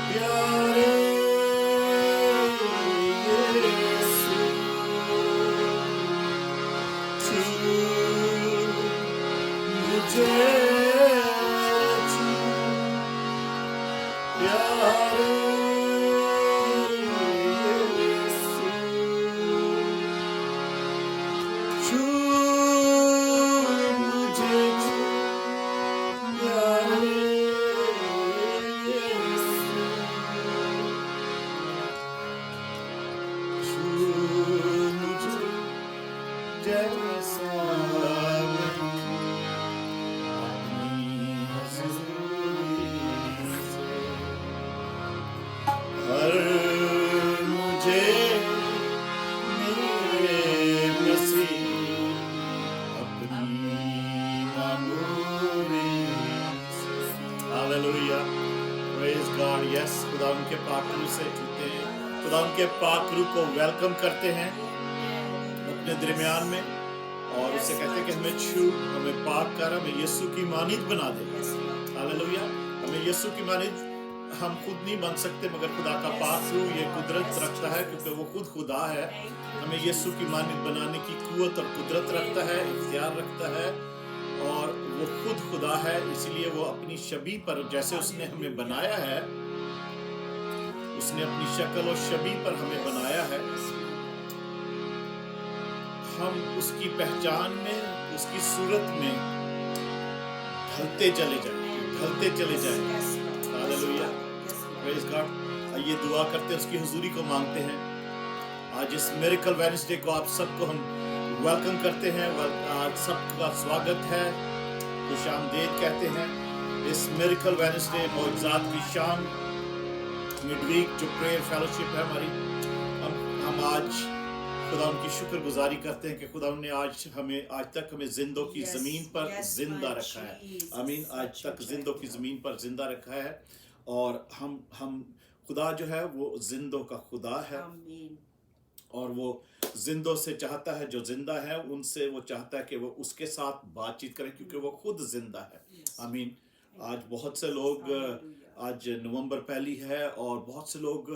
प्यारे यीशु, तू मुझे छू, प्यारे यीशु, छू मुझे छू, प्यारे यीशु, छू मुझे जैसा मैं अपनी हज़ूरी से, हर मुझे मेरे मसीह अपनी मामूली से। Hallelujah, praise God. यस, खुदा उनके पाक रूह से छूते हैं, खुदा उनके पाक रूह को वेलकम करते हैं अपने दरमियान में, और उससे कहते हैं कि हमें छू, हमें पाक कर, हमें यीशु की मानित बना दे। हालेलुया, हमें यीशु की मानित हम खुद नहीं बन सकते, मगर खुदा का पाक रूह ये कुदरत रखता है, क्योंकि वो खुद खुदा है। हमें यीशु की मानित बनाने की कुव्वत और कुदरत रखता है, इख्तियार रखता है, और वो खुद खुदा है। इसलिए वो अपनी शबीह पर, जैसे उसने हमें बनाया है, उसने अपनी शक्ल और शबीह पर हमें बनाया है, हम उसकी पहचान में, उसकी सूरत में ढलते चले जाएं, ढलते चले जाएं। Hallelujah, praise God. आइए दुआ करते हैं, उसकी हुजूरी को मांगते हैं। आज इस मिरेकल वेडनेसडे को आप सबको हम वेलकम करते हैं, आज सबका स्वागत है, खुशामदीद कहते हैं इस मिरेकल वेडनेसडे, मौजज़ात की शाम, मिडवीक जो प्रेयर फेलोशिप है हमारी, हम आज खुदा उनकी शुक्रगुजारी करते हैं कि खुदा ने आज तक हमें जिंदों की ज़मीन पर जिंदा रखा है। आमीन, आज तक जिंदों की ज़मीन पर जिंदा रखा है, और हम खुदा जो है वो जिंदों का खुदा है, और वो जिंदों से चाहता है, जो जिंदा है उनसे वो चाहता है कि वो उसके साथ बातचीत करें, क्योंकि वो खुद जिंदा है। आमीन। आज बहुत से लोग, आज नवंबर पहली है, और बहुत से लोग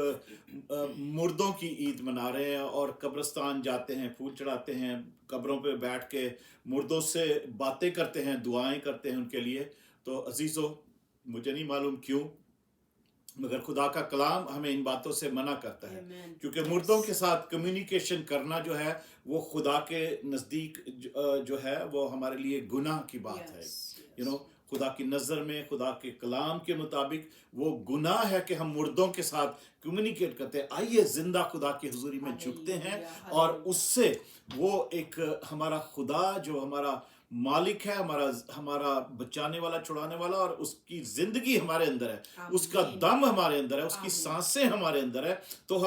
मुर्दों की ईद मना रहे हैं और कब्रिस्तान जाते हैं, फूल चढ़ाते हैं, कब्रों पे बैठ के मुर्दों से बातें करते हैं, दुआएं करते हैं उनके लिए। तो अजीज़ों, मुझे नहीं मालूम क्यों, मगर खुदा का कलाम हमें इन बातों से मना करता है, क्योंकि मुर्दों के साथ कम्युनिकेशन करना जो है वो खुदा के नज़दीक जो है वो हमारे लिए गुनाह की बात है। खुदा की नज़र में, खुदा के कलाम के मुताबिक वो गुनाह है कि हम मुर्दों के साथ कम्युनिकेट करते हैं। आइए जिंदा खुदा की हुजूरी में झुकते हैं, और उससे वो एक हमारा खुदा जो हमारा मालिक है, हमारा बचाने वाला, छुड़ाने वाला, और उसकी जिंदगी हमारे अंदर है, उसका दम हमारे अंदर है, उसकी सांसें हमारे अंदर है, तो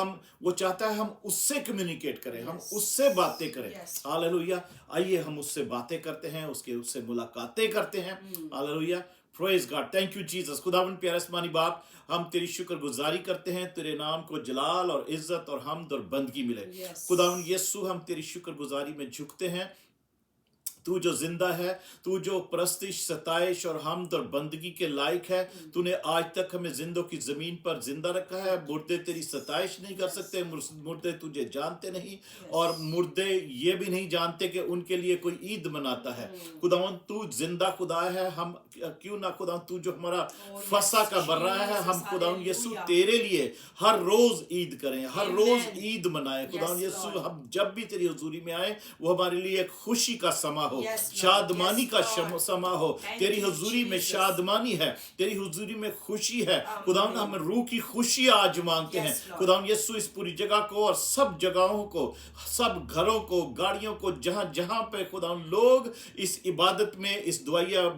वो चाहता है हम उससे कम्युनिकेट करें, हम उससे बातें करें। हालेलुया, आइए हम उससे बातें करते हैं, उससे मुलाकातें करते हैं। Hallelujah, praise God, thank you Jesus. खुदावंद प्यारे आसमानी बाप, हम तेरी शुक्रगुजारी करते हैं, तेरे नाम को जलाल और इज्जत और हम्द और बंदगी मिले। खुदावंद यीशु, हम तेरी शुक्रगुजारी में झुकते हैं। तू जो जिंदा है, तू जो प्रस्तिश, सताइश और हम्द और बंदगी के लायक है, तूने आज तक हमें जिंदों की जमीन पर जिंदा रखा है। मुर्दे तेरी सताइश नहीं कर सकते, मुर्दे तुझे जानते नहीं, और मुर्दे ये भी नहीं जानते कि उनके लिए कोई ईद मनाता है। खुदावंद तू जिंदा खुदा है, हम क्यों ना खुदावंद तू जो हमारा फसा का बर्रा है, हम खुदावंद यीशु तेरे लिए हर रोज ईद करें, हर रोज ईद मनाएं। खुदावंद यीशु, हम जब भी तेरी हुजूरी में आए वो हमारे लिए एक खुशी का समा हो, शादमानी का समा हो। तेरी हुजूरी में शादमानी है, तेरी हुजूरी में खुशी है। खुदावंद हम रूह की खुशी आज मांगते हैं। खुदावंद यीशु, इस पूरी जगह को और सब जगहों को, सब घरों को, गाड़ियों को, जहां जहां पे खुदावंद लोग इस इबादत में, इस दुआया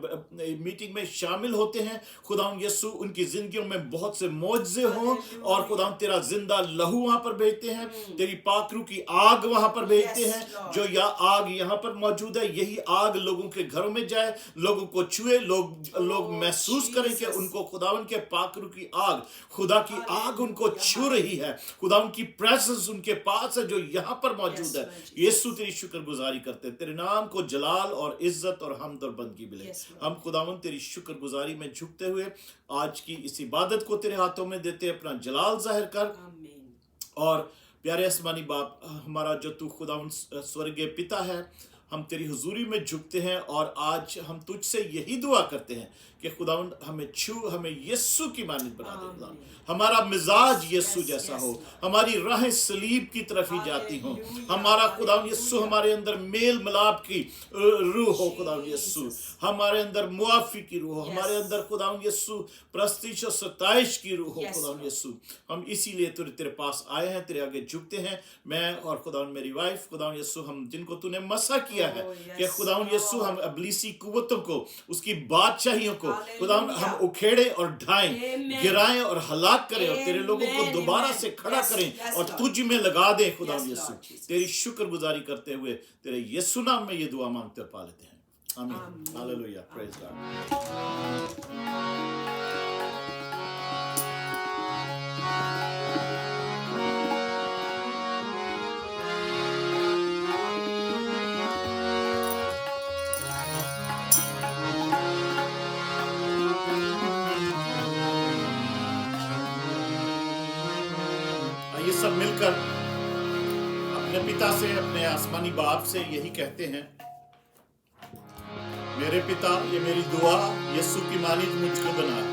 मीटिंग में शामिल होते हैं, खुदावंद यीशु उनकी जिंदगियों में बहुत से मौजज़े हों, और खुदावंद तेरा जिंदा लहू वहां पर भेजते हैं, तेरी पाक रूह की आग वहां पर भेजते हैं। जो आग यहाँ पर मौजूद है, यही आग लोगों के घरों में जाए, लोगों को छुए, लोग महसूस करें कि उनको खुदावन के पाक रूह की आग, खुदा की आग उनको छू रही है। खुदावन की प्रेजेंस उनके पास है जो यहाँ पर मौजूद है। यीशु तेरी शुक्रगुजारी करते हैं, तेरे नाम को जलाल और इज्जत और हम्द और बंदगी मिले। हम खुदावन खुदावन तेरी शुक्रगुजारी में झुकते हुए आज की इस इबादत को तेरे हाथों में देते अपना जलाल जाहिर कर। और प्यारे आसमानी बाप, हमारा जो तू खुदावन स्वर्गीय पिता है, हम तेरी हुजूरी में झुकते हैं और आज हम तुझसे यही दुआ करते हैं कि खुदावन हमें हमें यीशु की मानद बना दे। खुदावन हमारा मिजाज यीशु जैसा हो, हमारी राहें सलीब की तरफ ही जाती हों। हमारा खुदावन यीशु हमारे अंदर मेल मिलाप की रूह हो। खुदावन यीशु हमारे अंदर मुआफी की रूह हो, हमारे अंदर खुदावन यीशु प्रस्तीश और सताइश की रूह हो। खुदावन यीशु हम इसीलिए तेरे पास आए हैं, तेरे आगे झुकते हैं। मैं और खुदावन मेरी वाइफ, खुदावन यीशु हम जिनको तूने मसा किया है कि खुदावन यीशु हम इब्लीसी कुव्वतों को, उसकी बादशाहियों को खुदावन हम उखेड़े और ढाएं, गिराएं और हलाक करें और तेरे लोगों को दोबारा से खड़ा करें और तुझ में लगा दें। खुदावन यीशु तेरी शुक्रगुजारी करते हुए तेरे यीशु नाम में ये दुआ मांगते और पा लेते हैं, आमीन। Hallelujah, praise God. ये सब मिलकर अपने पिता से, अपने आसमानी बाप से यही कहते हैं, मेरे पिता, ये मेरी दुआ यीशु की मानिद मुझको बना।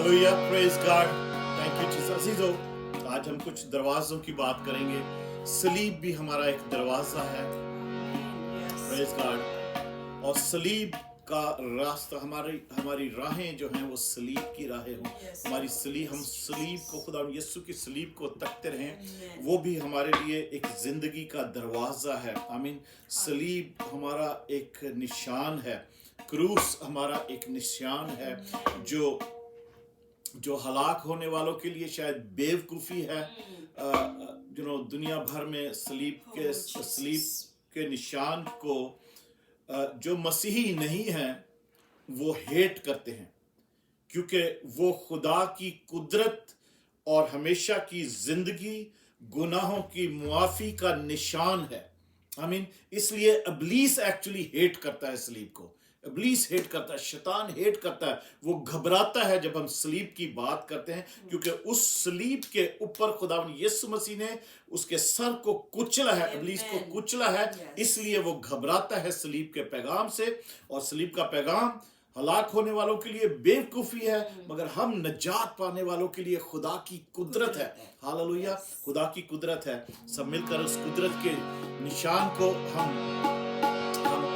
Hallelujah, praise God, thank you Jesus. अजीजों, आज हम कुछ दरवाजों की बात करेंगे। सलीब भी हमारा एक दरवाजा है, प्रेज गॉड। और सलीब का रास्ता, हमारी राहें जो हैं वो सलीब की राहें हों। हमारी सलीब, हम सलीब को, खुदा यीशु की सलीब को तकते रहें। वो भी हमारे लिए एक जिंदगी का दरवाजा है। आमीन। सलीब हमारा एक निशान है, क्रूस हमारा एक निशान है, जो हलाक होने वालों के लिए शायद बेवकूफ़ी है। दुनिया भर में सलीब के निशान को जो मसीही नहीं हैं वो हेट करते हैं, क्योंकि वो खुदा की कुदरत और हमेशा की जिंदगी, गुनाहों की मुआफ़ी का निशान है। आमीन। इसलिए इब्लीस एक्चुअली हेट करता है सलीब को। इब्लीस हेट करता है, शैतान हेट करता है। वो घबराता है जब हम सलीब की बात करते हैं, क्योंकि उस सलीब के ऊपर खुदावंद यीशु मसीह ने उसके सर को कुचला है, इब्लीस को कुचला है। इसलिए वो घबराता है सलीब के पैगाम से। और सलीब का पैगाम हलाक होने वालों के लिए बेवकूफ़ी है, मगर हम नजात पाने वालों के लिए खुदा की कुदरत है। हालेलुया, खुदा की कुदरत है। सब मिलकर उस कुदरत के निशान को हम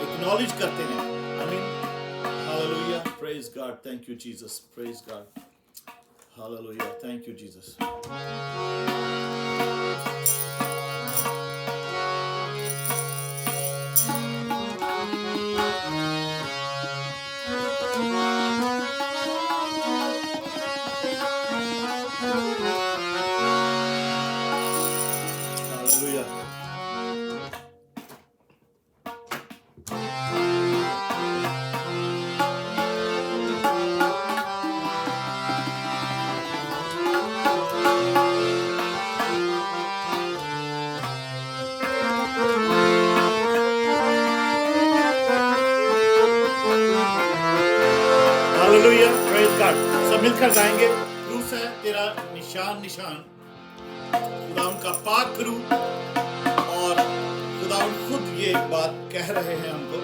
एक्नॉलेज करते हैं। आमीन। Hallelujah, praise God, thank you Jesus, praise God, hallelujah, thank you Jesus. Hallelujah, praise God. सब मिलकर गाएंगे। क्रूस है तेरा निशान, निशान खुदा उनका पाक करूं। और खुदा खुद ये बात कह रहे हैं हमको।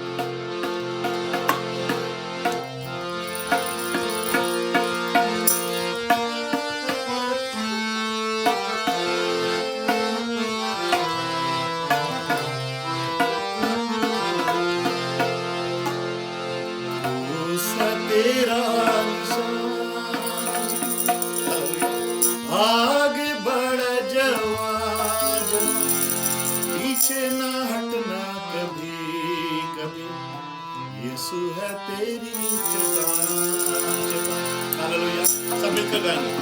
आगे बढ़ जवान, पीछे ना हटना कभी कभी, यीशु है तेरी चट्टान। हालेलुया, सब मिलकर गाएंगे।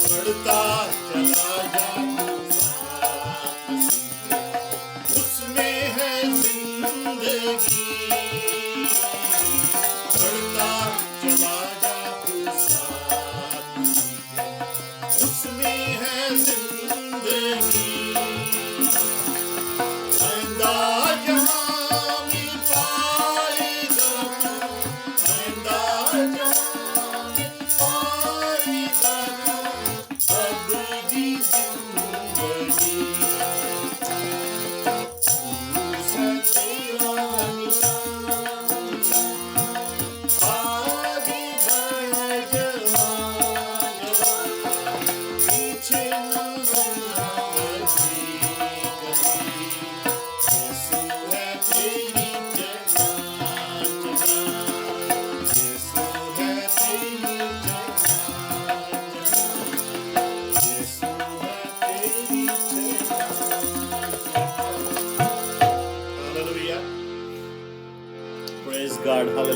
बढ़ता चला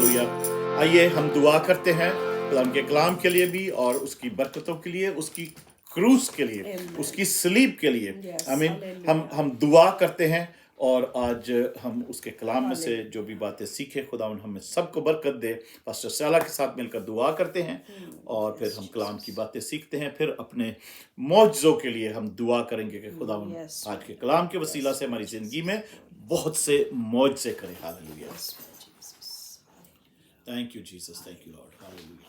हालेलुया। आइए हम दुआ करते हैं खुदा के कलाम के लिए भी और उसकी बरकतों के लिए, उसकी क्रूस के लिए, उसकी सलीब के लिए। आमीन। हम दुआ करते हैं और आज हम उसके कलाम में से जो भी बातें सीखे खुदा हमें सबको बरकत दे। पास्टर साला के साथ मिलकर दुआ करते हैं और फिर हम कलाम की बातें सीखते हैं। फिर अपने मौजज़ों के लिए हम दुआ करेंगे कि खुदा आज के कलाम के वसीला से हमारी ज़िंदगी में बहुत से मौजज़े करे। Hallelujah. Thank you Jesus, thank you Lord. Hallelujah.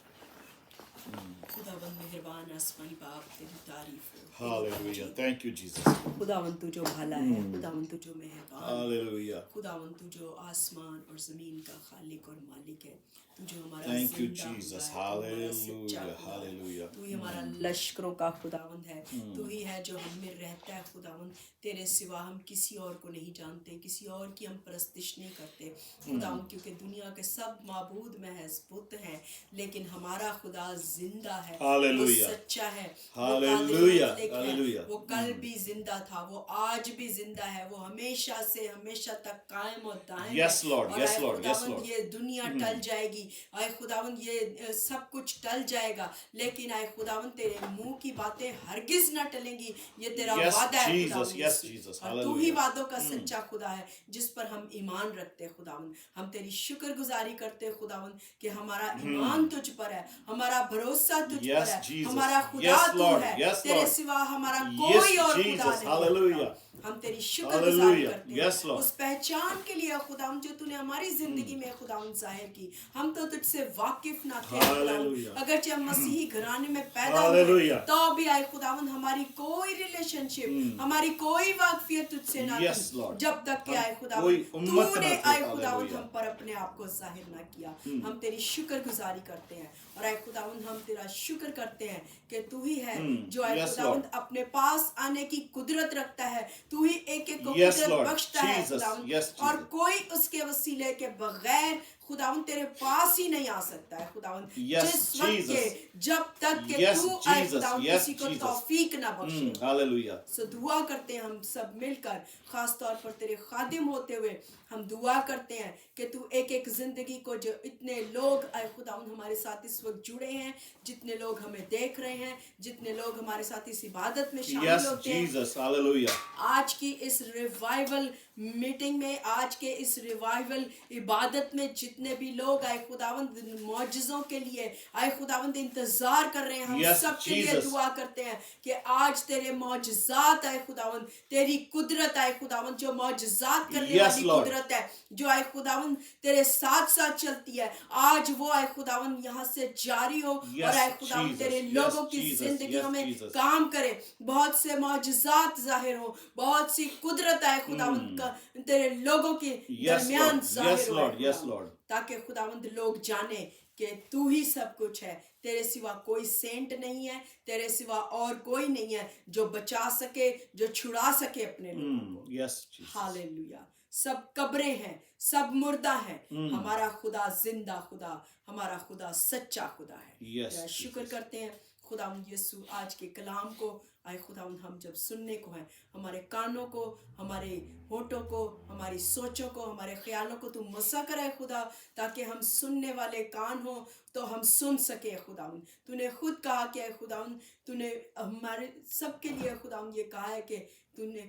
खुदावंद मेहरबान आसमानी बाप, तेरी तारीफ हो। हालेलुया। Thank you Jesus. खुदावंद तू जो भला है, खुदावंद तू जो मेहरबान, हालेलुया। खुदावंद तू जो आसमान और जमीन का खालिक और मालिक है, तू जो हमारा Thank you, जिंदा Jesus. खुदा है, तू हमारा सच्चा Hallelujah. खुदा है, Hallelujah. तू ही हमारा लश्करों का खुदावंद है, तू ही है जो हम में रहता है खुदावंद। तेरे सिवा हम किसी और को नहीं जानते, किसी और की हम परस्तिश नहीं करते खुदावंद, क्योंकि दुनिया के सब माबूद महज बुत हैं, लेकिन हमारा खुदा जिंदा है, वो Hallelujah. सच्चा है, Hallelujah. वो Hallelujah. वो कल भी जिंदा था, वो आज भी जिंदा है, वो हमेशा से हमेशा तक कायम और दायम Yes, है। Lord. और Yes, आए Lord. Yes, खुदावंद Lord. ये दुनिया टल जाएगी, आए खुदावंद ये सब कुछ टल जाएगा, लेकिन आए खुदावंद तेरे मुंह की बातें हरगिज ना टलेंगी, ये तेरा Yes, वादा है Jesus. खुदावंद Yes, यीशु। Jesus. और तू ही Hallelujah. वादों का सच्चा खुदा है जिस पर हम ईमान रखते हैं खुदावंद। हम तेरी शुक्रगुजारी करते हैं खुदावंद कि हमारा ईमान तुझ पर है, हमारा भरोसा तुझ Yes, पर है, Jesus. हमारा खुदा Yes, तू Lord. है, Yes, तेरे Lord. सिवा हमारा Yes, कोई और खुदा Jesus. नहीं है Hallelujah. खुदा। हम तेरी शुक्रगुजारी Hallelujah. करते Yes, हैं Lord. उस पहचान के लिए खुदावंद जो तूने हमारी जिंदगी में खुदावंद जाहिर की। हम तो तुझसे वाकिफ ना थे खुदावंद, Hallelujah. अगरचे हम मसीही घराने में पैदा हुए Hallelujah. तो भी आए खुदावंद हमारी कोई रिलेशनशिप, हमारी कोई वाकफियत तुझसे ना Yes, थी, Lord. जब तक कि हम आए कोई खुदावंद उम्मत ना तूने थे। आए खुदावंद Hallelujah. हम पर अपने आप को जाहिर ना किया। हम तेरी शुक्रगुजारी करते हैं और आए खुदावंद हम तेरा शुक्र करते हैं कि तू ही है जो आए Yes, खुदावंद Lord. अपने पास आने की कुदरत रखता है, तू ही एक एक को Yes, कुदरत Lord. बख्शता है Jesus. खुदावंद, Yes, और Jesus. कोई उसके वसीले के बगैर खुदावंद तेरे पास ही नहीं आ सकता है खुदावंद। Yes, जिस वक्त Jesus. के जब तक के Yes, तू आए Jesus. खुदावंद Yes, किसी को Jesus. तौफीक ना बख्शे। Hallelujah. सो दुआ करते हैं हम सब मिलकर, खास तौर पर तेरे खादिम होते हुए हम दुआ करते हैं कि तू एक एक जिंदगी को, जो इतने लोग आए खुदावंद हमारे साथ इस वक्त जुड़े हैं, जितने लोग हमें देख रहे हैं, जितने लोग हमारे साथ इस इबादत में शामिल Yes, होते हैं, Jesus. Hallelujah. आज की इस रिवाइवल मीटिंग में, आज के इस रिवाइवल इबादत में जितने भी लोग आए खुदावंद मौजज़ों के लिए आए खुदावंद इंतजार कर रहे हैं, हम Yes, सब के लिए Jesus. दुआ करते हैं कि आज तेरे मौजज़ात आए खुदावंद, तेरी कुदरत आए खुदावंद, जो मौजज़ात करने Yes, वाली Lord. कुदरत है, जो आए खुदावंद तेरे साथ साथ चलती है, आज वो आए खुदावंद यहाँ से जारी हो Yes, और आए खुदावंद Jesus. तेरे Yes, लोगों की Jesus. जिंदगियों Yes, में Jesus. काम करे, बहुत से मौजज़ात जाहिर हो, बहुत सी कुदरत आए खुदावंद का तेरे लोगों के Yes, दरमियान Lord. जाहिर Yes, हो Lord. आए Yes, खुदावंद, Lord. ताकि खुदावंद लोग जाने कि तू ही सब कुछ है, तेरे सिवा कोई सेंट नहीं है, तेरे सिवा और कोई नहीं है जो बचा सके, जो छुड़ा सके अपने लोगों को। Yes, Jesus. हालेलुया। सब कब्रें हैं, सब मुर्दा हैं, हमारा खुदा जिंदा खुदा, हमारा खुदा सच्चा खुदा है। Yes, तेरा शुक्र Jesus. करते हैं खुदावंद यीशु, आज के कलाम को आए खुदावंद हम जब सुनने को हैं, हमारे कानों को, हमारे होठों को, हमारी सोचों को, हमारे ख्यालों को तू मसा करे खुदा, ताकि हम सुनने वाले कान हो तो हम सुन सके खुदावंद। तूने खुद कहा कि खुदावंद, तूने हमारे सब के लिए खुदावंद ये कहा है कि तूने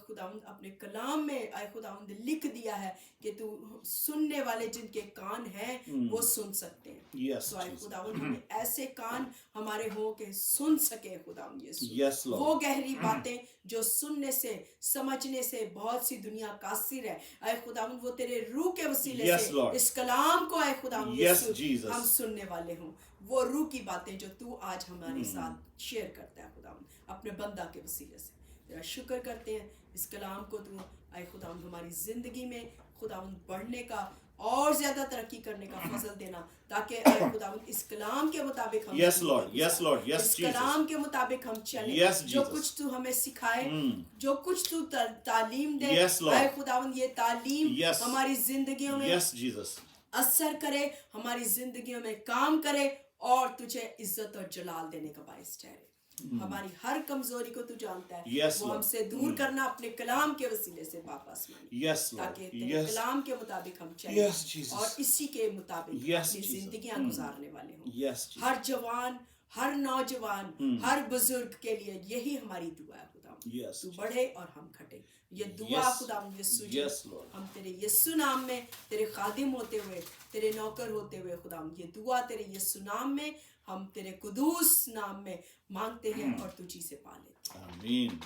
खुदावंद अपने कलाम में आए खुदावंद लिख दिया है कि तू सुनने वाले जिनके कान हैं वो सुन सकते हैं। Yes, तो आए Jesus. खुदावंद हमें ऐसे कान हमारे हो के सुन सके खुदावंद यीशु। Yes, Lord. वो गहरी बातें जो सुनने से, समझने से बहुत सी दुनिया कासिर है, आए खुदावंद वो तेरे रूह के वसीले Yes, से Lord. इस कलाम को आए खुदावंद Yes, यीशु Jesus. हम सुनने वाले हों, वो रूह की बातें जो तू आज हमारे साथ शेयर करता है खुदावंद अपने बंदा के वसीले से। तेरा शुक्र करते हैं, इस कलाम को तू आए खुदावंद हमारी जिंदगी में खुदावंद बढ़ने का और ज्यादा तरक्की करने का फजल देना, ताकि आए खुदावंद इस कलाम के मुताबिक हम Yes, Lord. Yes, Lord. Yes, इस Jesus. कलाम के मुताबिक हम चलें। Yes, जो Jesus. कुछ तू हमें सिखाए, जो कुछ तू तालीम दे, Yes, Lord. आए खुदावंद ये तालीम Yes. हमारी जिंदगियों में Yes, Jesus. असर करे, हमारी जिंदगियों में काम करे और तुझे इज्जत और जलाल देने का बायस ठहरे। हमारी हर कमजोरी को तू जानता है। Yes, वो Lord. हमसे दूर करना अपने कलाम के वसीले से पापा आसमानी, Yes, Lord. ताकि तेरे Yes. कलाम के मुताबिक हम चलें Yes, Jesus. और इसी के मुताबिक Yes, अपनी Jesus. जिंदगियां गुजारने वाले हों। Yes, Jesus. हर जवान, हर नौजवान, हर बुजुर्ग के लिए यही हमारी दुआ है खुदा। Yes, तू Jesus. बढ़े और हम घटे। ये दुआ Yes. खुदा यीशु जी, Yes, Lord. हम तेरे यीशु नाम में तेरे खादिम होते हुए, तेरे नौकर होते हुए खुदा, ये दुआ तेरे यीशु नाम में, हम तेरे कुदूस नाम में मांगते हैं और तुझी से पा लेते हैं। Amen.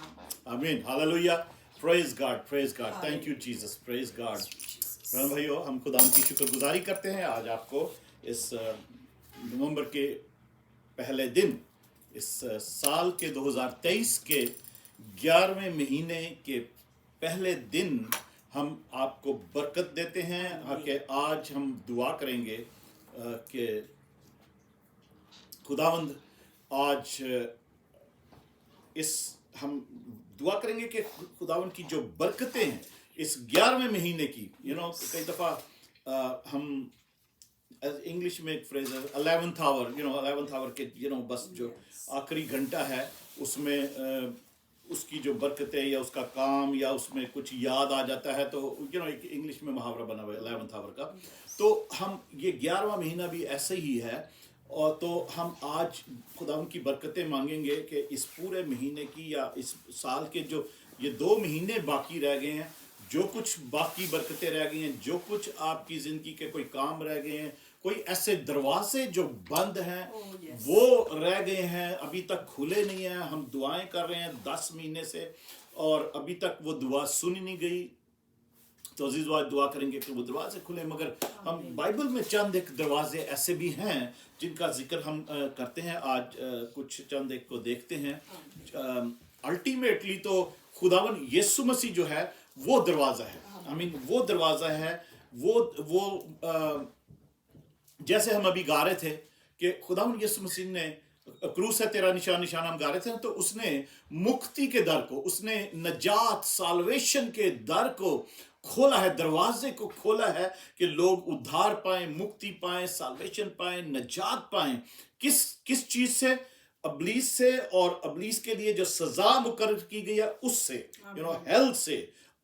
Amen. Hallelujah. Praise God. Praise God. Thank you, Jesus. Praise God. प्यारे भाइयों, हम खुदा की शुक्रगुजारी करते हैं आज आपको इस नवंबर के पहले दिन, इस साल के 2023 के 11वें महीने के पहले दिन हम आपको बरकत देते हैं कि आज हम दुआ करेंगे कि खुदावंद आज इस हम दुआ करेंगे कि खुदावंद की जो बरकतें हैं इस 11वें महीने की, कई दफ़ा हम इंग्लिश में एक फ्रेज है 11th आवर, 11th आवर के बस जो आखिरी घंटा है उसमें उसकी जो बरकतें या उसका काम या उसमें कुछ याद आ जाता है, तो एक इंग्लिश में मुहावरा बना हुआ है 11th आवर का। तो हम ये 11वां महीना भी ऐसे ही है, और तो हम आज खुदा की बरकतें मांगेंगे कि इस पूरे महीने की या इस साल के जो ये 2 महीने बाकी रह गए हैं, जो कुछ बाकी बरकतें रह गई हैं, जो कुछ आपकी ज़िंदगी के कोई काम रह गए हैं, कोई ऐसे दरवाजे जो बंद हैं वो रह गए हैं, अभी तक खुले नहीं हैं। हम दुआएं कर रहे हैं 10 महीने से और अभी तक वो दुआ सुनी नहीं गई। तो अजीज़ आज दुआ करेंगे कि वो दरवाजे खुले, मगर हम बाइबल में चंद एक दरवाजे ऐसे भी हैं जिनका जिक्र हम करते हैं। आज कुछ चंद एक को देखते हैं। अल्टीमेटली तो खुदावन यीशु मसीह जो है वो दरवाज़ा है। वो दरवाज़ा है, वो जैसे हम अभी गा रहे थे कि खुदावन यीशु मसीह ने क्रूस है तेरा निशान निशान हम गा रहे थे, तो उसने मुक्ति के दर को, उसने नजात साल्वेशन के दर को खोला है, दरवाजे को खोला है कि लोग उद्धार पाएं, मुक्ति पाएं, साल्वेशन पाएं, नजात पाएं। किस चीज से? अबलीस से, और अबलीस के लिए जो सजा मुकर्रर की गई है उससे, हेल से,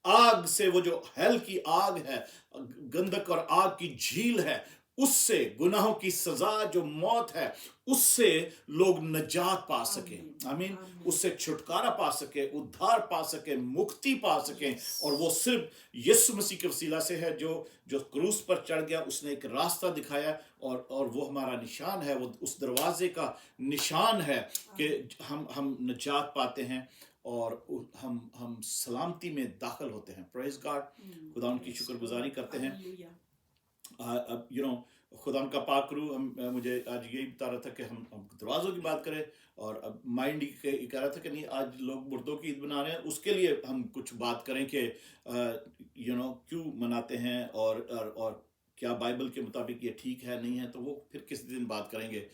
आग से। वो जो हेल की आग है, गंधक और आग की झील है, उससे, गुनाहों की सजा जो मौत है, उससे लोग नजात पा सके। आमीन। उससे छुटकारा पा सके, उद्धार पा सके, मुक्ति पा सके। और वो सिर्फ यीशु मसीह के वसीला से है, जो क्रूस पर चढ़ गया, उसने एक रास्ता दिखाया, और वो हमारा निशान है, वो उस दरवाजे का निशान है कि हम नजात पाते हैं और हम सलामती में दाखिल होते हैं। Praise God. खुदा उनकी शुक्रगुजारी करते हैं। अब खुदा का पाक रूह मुझे आज यही बता रहा था कि हम दरवाज़ों की बात करें, और अब माइंड कह रहा था कि नहीं, आज लोग मुर्दों की ईद बना रहे हैं, उसके लिए हम कुछ बात करें कि क्यों मनाते हैं, और क्या बाइबल के मुताबिक ये ठीक है नहीं है, तो वो फिर किसी दिन बात करेंगे।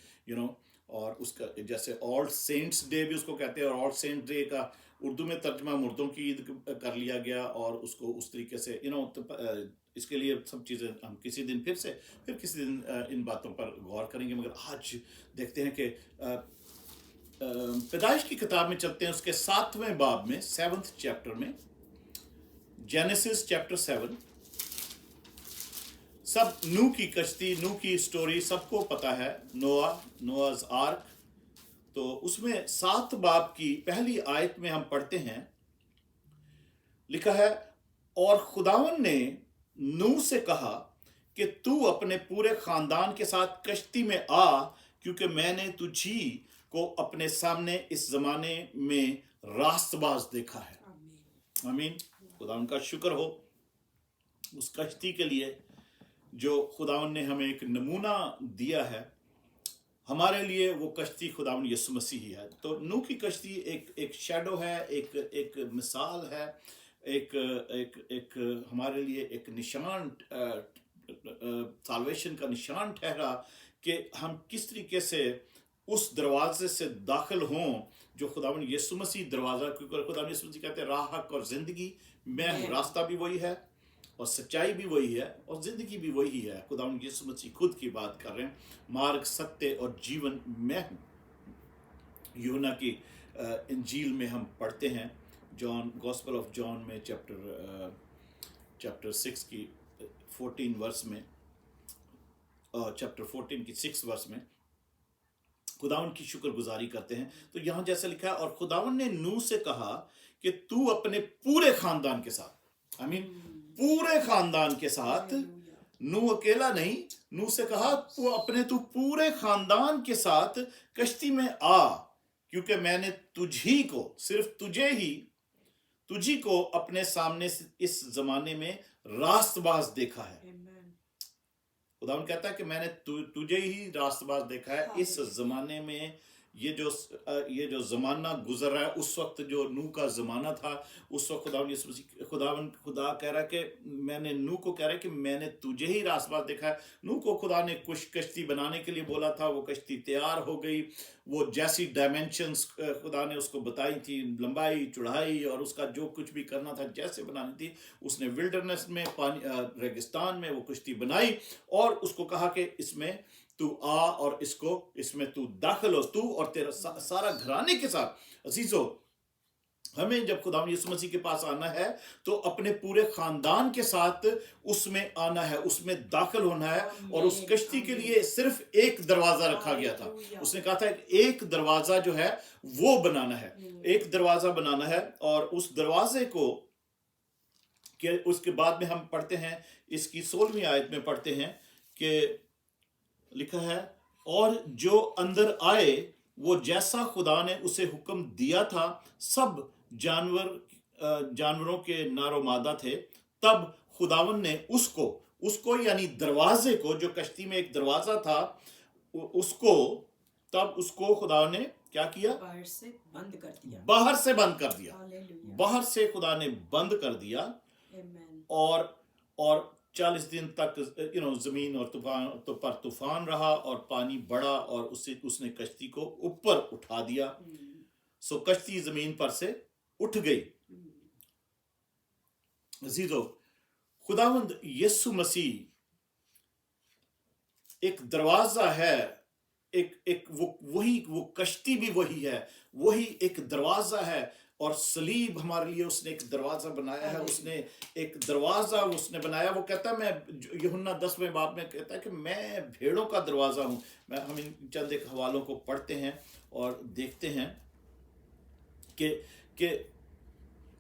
और उसका जैसे ऑल सेंट्स डे भी उसको कहते हैं, और ऑल सेंट डे का उर्दू में तर्जमा मुर्दों की ईद कर लिया गया, और उसको उस तरीके से इसके लिए सब चीज़ें हम किसी दिन फिर किसी दिन इन बातों पर गौर करेंगे। मगर आज देखते हैं कि पैदाइश की किताब में चलते हैं, उसके 7वें बाब में, 7th चैप्टर में, जेनेसिस चैप्टर 7। सब नूह की कश्ती, नूह की स्टोरी सबको पता है, नोआज आर्क। तो उसमें 7 बाब की पहली आयत में हम पढ़ते हैं, लिखा है, और खुदावन ने नूह से कहा कि तू अपने पूरे खानदान के साथ कश्ती में आ, क्योंकि मैंने तुझी को अपने सामने इस जमाने में रास्तबाज देखा है। आमीन। खुदावन का शुक्र हो उस कश्ती के लिए जो खुदावन ने हमें एक नमूना दिया है। हमारे लिए वो कश्ती खुदावन यीशु मसीह ही है। तो नूह की कश्ती एक शैडो है, एक मिसाल है, एक हमारे लिए एक निशान, साल्वेशन का निशान ठहरा कि हम किस तरीके से उस दरवाजे से दाखिल हों जो खुदावन यीशु मसीह दरवाज़ा, क्योंकि खुदावन यीशु मसीह कहते हैं राह, हक और ज़िंदगी, मैं हूँ। रास्ता भी वही है और सच्चाई भी वही है और ज़िंदगी भी वही है। खुदावन यीशु मसीह खुद की बात कर रहे हैं, मार्ग, सत्य और जीवन मैं हूँ। यूहन्ना की इंजील में हम पढ़ते हैं, जॉन गॉस्पेल ऑफ जॉन में चैप्टर 6 की 14 वर्स में, चैप्टर 14 की 6 वर्स में खुदावन की शुक्रगुजारी करते हैं। तो यहाँ जैसा लिखा है, और खुदावन ने नूह से कहा कि तू अपने पूरे खानदान के साथ, पूरे खानदान के साथ, नूह अकेला नहीं, नूह से कहा तू पूरे खानदान के साथ कश्ती में आ, क्योंकि मैंने तुझी को, सिर्फ तुझी को अपने सामने से इस जमाने में रास्तबाज देखा है। खुदावन कहता है कि मैंने तुझे ही रास्तबाज देखा है इस जमाने में। ये जो जमाना गुजर रहा है, उस वक्त जो नूह का जमाना था, उस वक्त खुदा कह रहा है कि मैंने नूह को कह रहा है कि मैंने तुझे ही रास्तबाज देखा है। नूह को खुदा ने कुछ कश्ती बनाने के लिए बोला था, वो कश्ती तैयार हो गई। वो जैसी डायमेंशंस खुदा ने उसको बताई थी, लंबाई चौड़ाई और उसका जो कुछ भी करना था जैसे बनानी थी, उसने विल्डरनेस में, पानी रेगिस्तान में वो कश्ती बनाई और उसको कहा कि इसमें तू आ और इसमें तू दाखिल हो, तू और तेरा सारा घराने के साथ। अजीजों, हमें जब खुदा यीशु मसीह के पास आना है तो अपने पूरे खानदान के साथ उसमें आना है, उसमें दाखिल होना है। और उस कश्ती के लिए सिर्फ एक दरवाजा रखा गया था। उसने कहा था एक दरवाजा जो है वो बनाना है, एक दरवाजा बनाना है। और उस दरवाजे को उसके बाद में हम पढ़ते हैं, इसकी 16वीं आयत में पढ़ते हैं कि लिखा है, और जो अंदर आए वो जैसा खुदा ने उसे हुक्म दिया था, सब जानवरों के नारो मादा थे। तब खुदावन ने उसको यानी दरवाजे को, जो कश्ती में एक दरवाजा था, उसको खुदा ने क्या किया? बाहर से बंद कर दिया। बाहर से खुदा ने बंद कर दिया। और 40 दिन तक जमीन और तूफान रहा और पानी बढ़ा और उसने कश्ती को ऊपर उठा दिया। सो कश्ती जमीन पर से उठ गई। अजीजों, खुदावंद यीशु मसीह एक दरवाजा है, वो कश्ती भी वही है, वही एक दरवाजा है। और सलीब हमारे लिए उसने एक दरवाजा बनाया है, उसने एक दरवाजा बनाया। वो कहता है, मैं यूहन्ना 10वें बाब में कहता है कि मैं भेड़ों का दरवाजा हूं। हम इन चंद एक हवालों को पढ़ते हैं और देखते हैं कि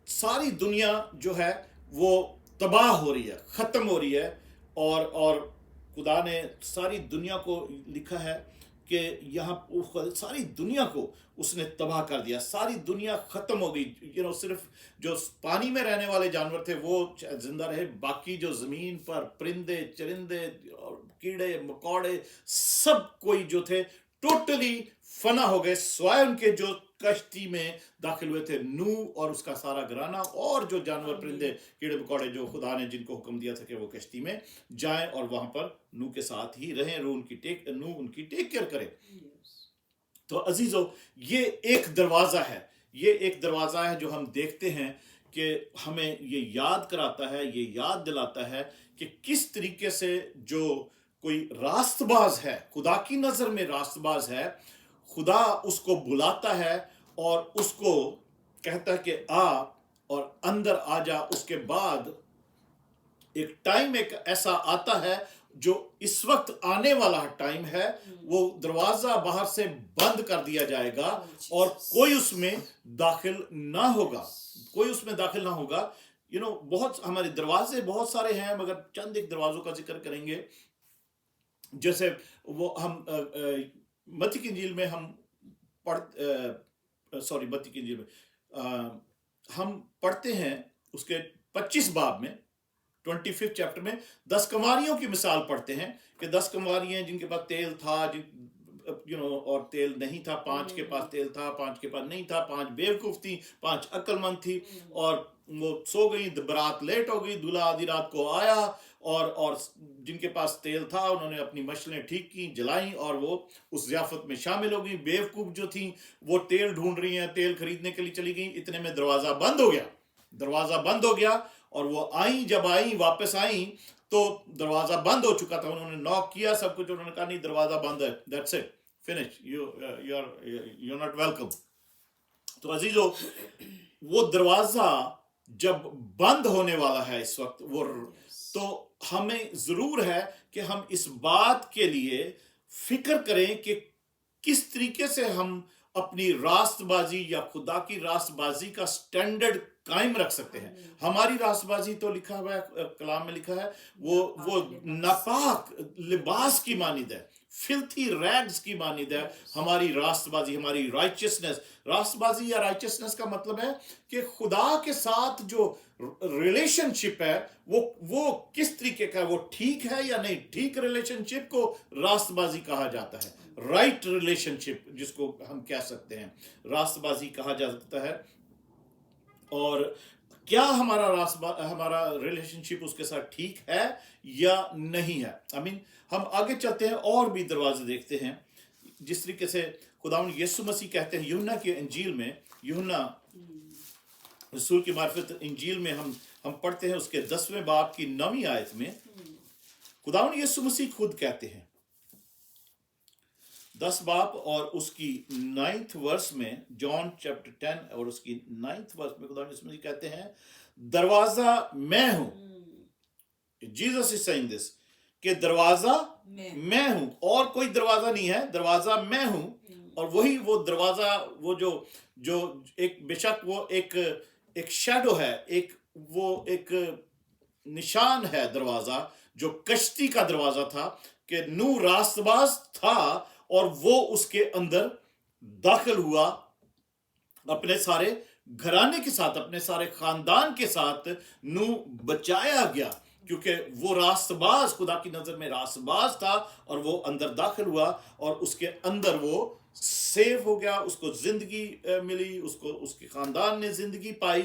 सारी दुनिया जो है वो तबाह हो रही है, खत्म हो रही है। और खुदा ने सारी दुनिया को लिखा है कि यहाँ सारी दुनिया को उसने तबाह कर दिया, सारी दुनिया खत्म हो गई। सिर्फ जो पानी में रहने वाले जानवर थे वो जिंदा रहे, बाकी जो जमीन पर परिंदे चरिंदे और कीड़े मकोड़े सब कोई जो थे टोटली फना हो गए, सिवाय उनके जो कश्ती में दाखिल हुए थे, नूह और उसका सारा घराना, और जो जानवर परिंदे कीड़े मकोड़े जो खुदा ने जिनको हुक्म दिया था कि वो कश्ती में जाएं और वहां पर नूह के साथ ही रहें, नूह उनकी टेक केयर करे। तो अजीजों, ये एक दरवाजा है जो हम देखते हैं कि हमें ये याद कराता है, ये याद दिलाता है कि किस तरीके से जो कोई रास्तबाज है, खुदा की नजर में रास्तबाज है, खुदा उसको बुलाता है और उसको कहता है कि आ और अंदर आ जा। उसके बाद एक टाइम एक ऐसा आता है जो इस वक्त आने वाला टाइम है, वो दरवाजा बाहर से बंद कर दिया जाएगा और कोई उसमें दाखिल ना होगा। बहुत हमारे दरवाजे बहुत सारे हैं, मगर चंद एक दरवाजों का जिक्र करेंगे। जैसे वो हम मत्ती की इंजील में हम पढ़ते हैं उसके 25 बाब में, 25 चैप्टर में 10 कंवारियों की मिसाल पढ़ते हैं कि 10 कंवारियां जिनके पास तेल था, और तेल नहीं था। 5 के पास तेल था, 5 के पास नहीं था। 5 बेवकूफ थी, 5 अक्लमंद थी, और वो सो गई। बारात लेट हो गई, दूल्हा आधी रात को आया, और जिनके पास तेल था उन्होंने अपनी मशलें ठीक की, जलाई, और वो उस ज़ियाफत में शामिल हो गई। बेवकूफ जो थी वो तेल ढूंढ रही हैं, तेल खरीदने के लिए चली गई। इतने में दरवाजा बंद हो गया और वो जब वापस आई तो दरवाजा बंद हो चुका था। उन्होंने नॉक किया, सब कुछ, उन्होंने कहा नहीं दरवाजा बंद है, that's it, finish. You're not welcome. तो अजीजों, वो दरवाजा जब बंद होने वाला है इस वक्त, वो तो हमें जरूर है कि हम इस बात के लिए फिक्र करें कि किस तरीके से हम अपनी रास्तबाजी या खुदा की रास्तबाजी का स्टैंडर्ड कायम रख सकते हैं। हमारी रास्तबाजी तो लिखा हुआ है, कलाम में लिखा है, वो नापाक लिबास की मानिद है, फिल्थी रैग्स की मानिद है हमारी रास्तबाजी, हमारी राइचियसनेस। रास्तबाजी या राइचियसनेस का मतलब है कि खुदा के साथ जो रिलेशनशिप है वो किस तरीके का है, वो ठीक है या नहीं। ठीक रिलेशनशिप को रास्तबाजी कहा जाता है, राइट रिलेशनशिप जिसको हम कह सकते हैं रास्तबाजी कहा जा सकता है। और क्या हमारा रिलेशनशिप उसके साथ ठीक है या नहीं है। हम आगे चलते हैं और भी दरवाजे देखते हैं जिस तरीके से खुदावंद यीशु मसीह कहते हैं यूहन्ना की इंजील में, यूहन्ना रसूल की मार्फत इंजील में हम पढ़ते हैं उसके 10वें बाब की 9वीं आयत में खुदावंद यीशु मसीह खुद कहते हैं, 10 बाब और उसकी 9th वर्स में, जॉन चैप्टर 10 और उसकी 9th वर्स में खुदावंद यीशु मसीह कहते हैं, दरवाजा मैं हूं। जीसस इज सेइंग दिस कि दरवाजा मैं हूं, और कोई दरवाजा नहीं है, दरवाजा मैं हूं। और वही वो दरवाजा, वो जो एक बेशक वो एक शैडो है, एक निशान है दरवाजा, जो कश्ती का दरवाजा था कि नूह रास्तबाज था और वो उसके अंदर दाखिल हुआ अपने सारे घराने के साथ, अपने सारे खानदान के साथ। नूह बचाया गया क्योंकि वो रास्तबाज, खुदा की नजर में रास्तबाज था, और वो अंदर दाखिल हुआ और उसके अंदर वो सेव हो गया, उसको जिंदगी मिली, उसको उसके खानदान ने जिंदगी पाई,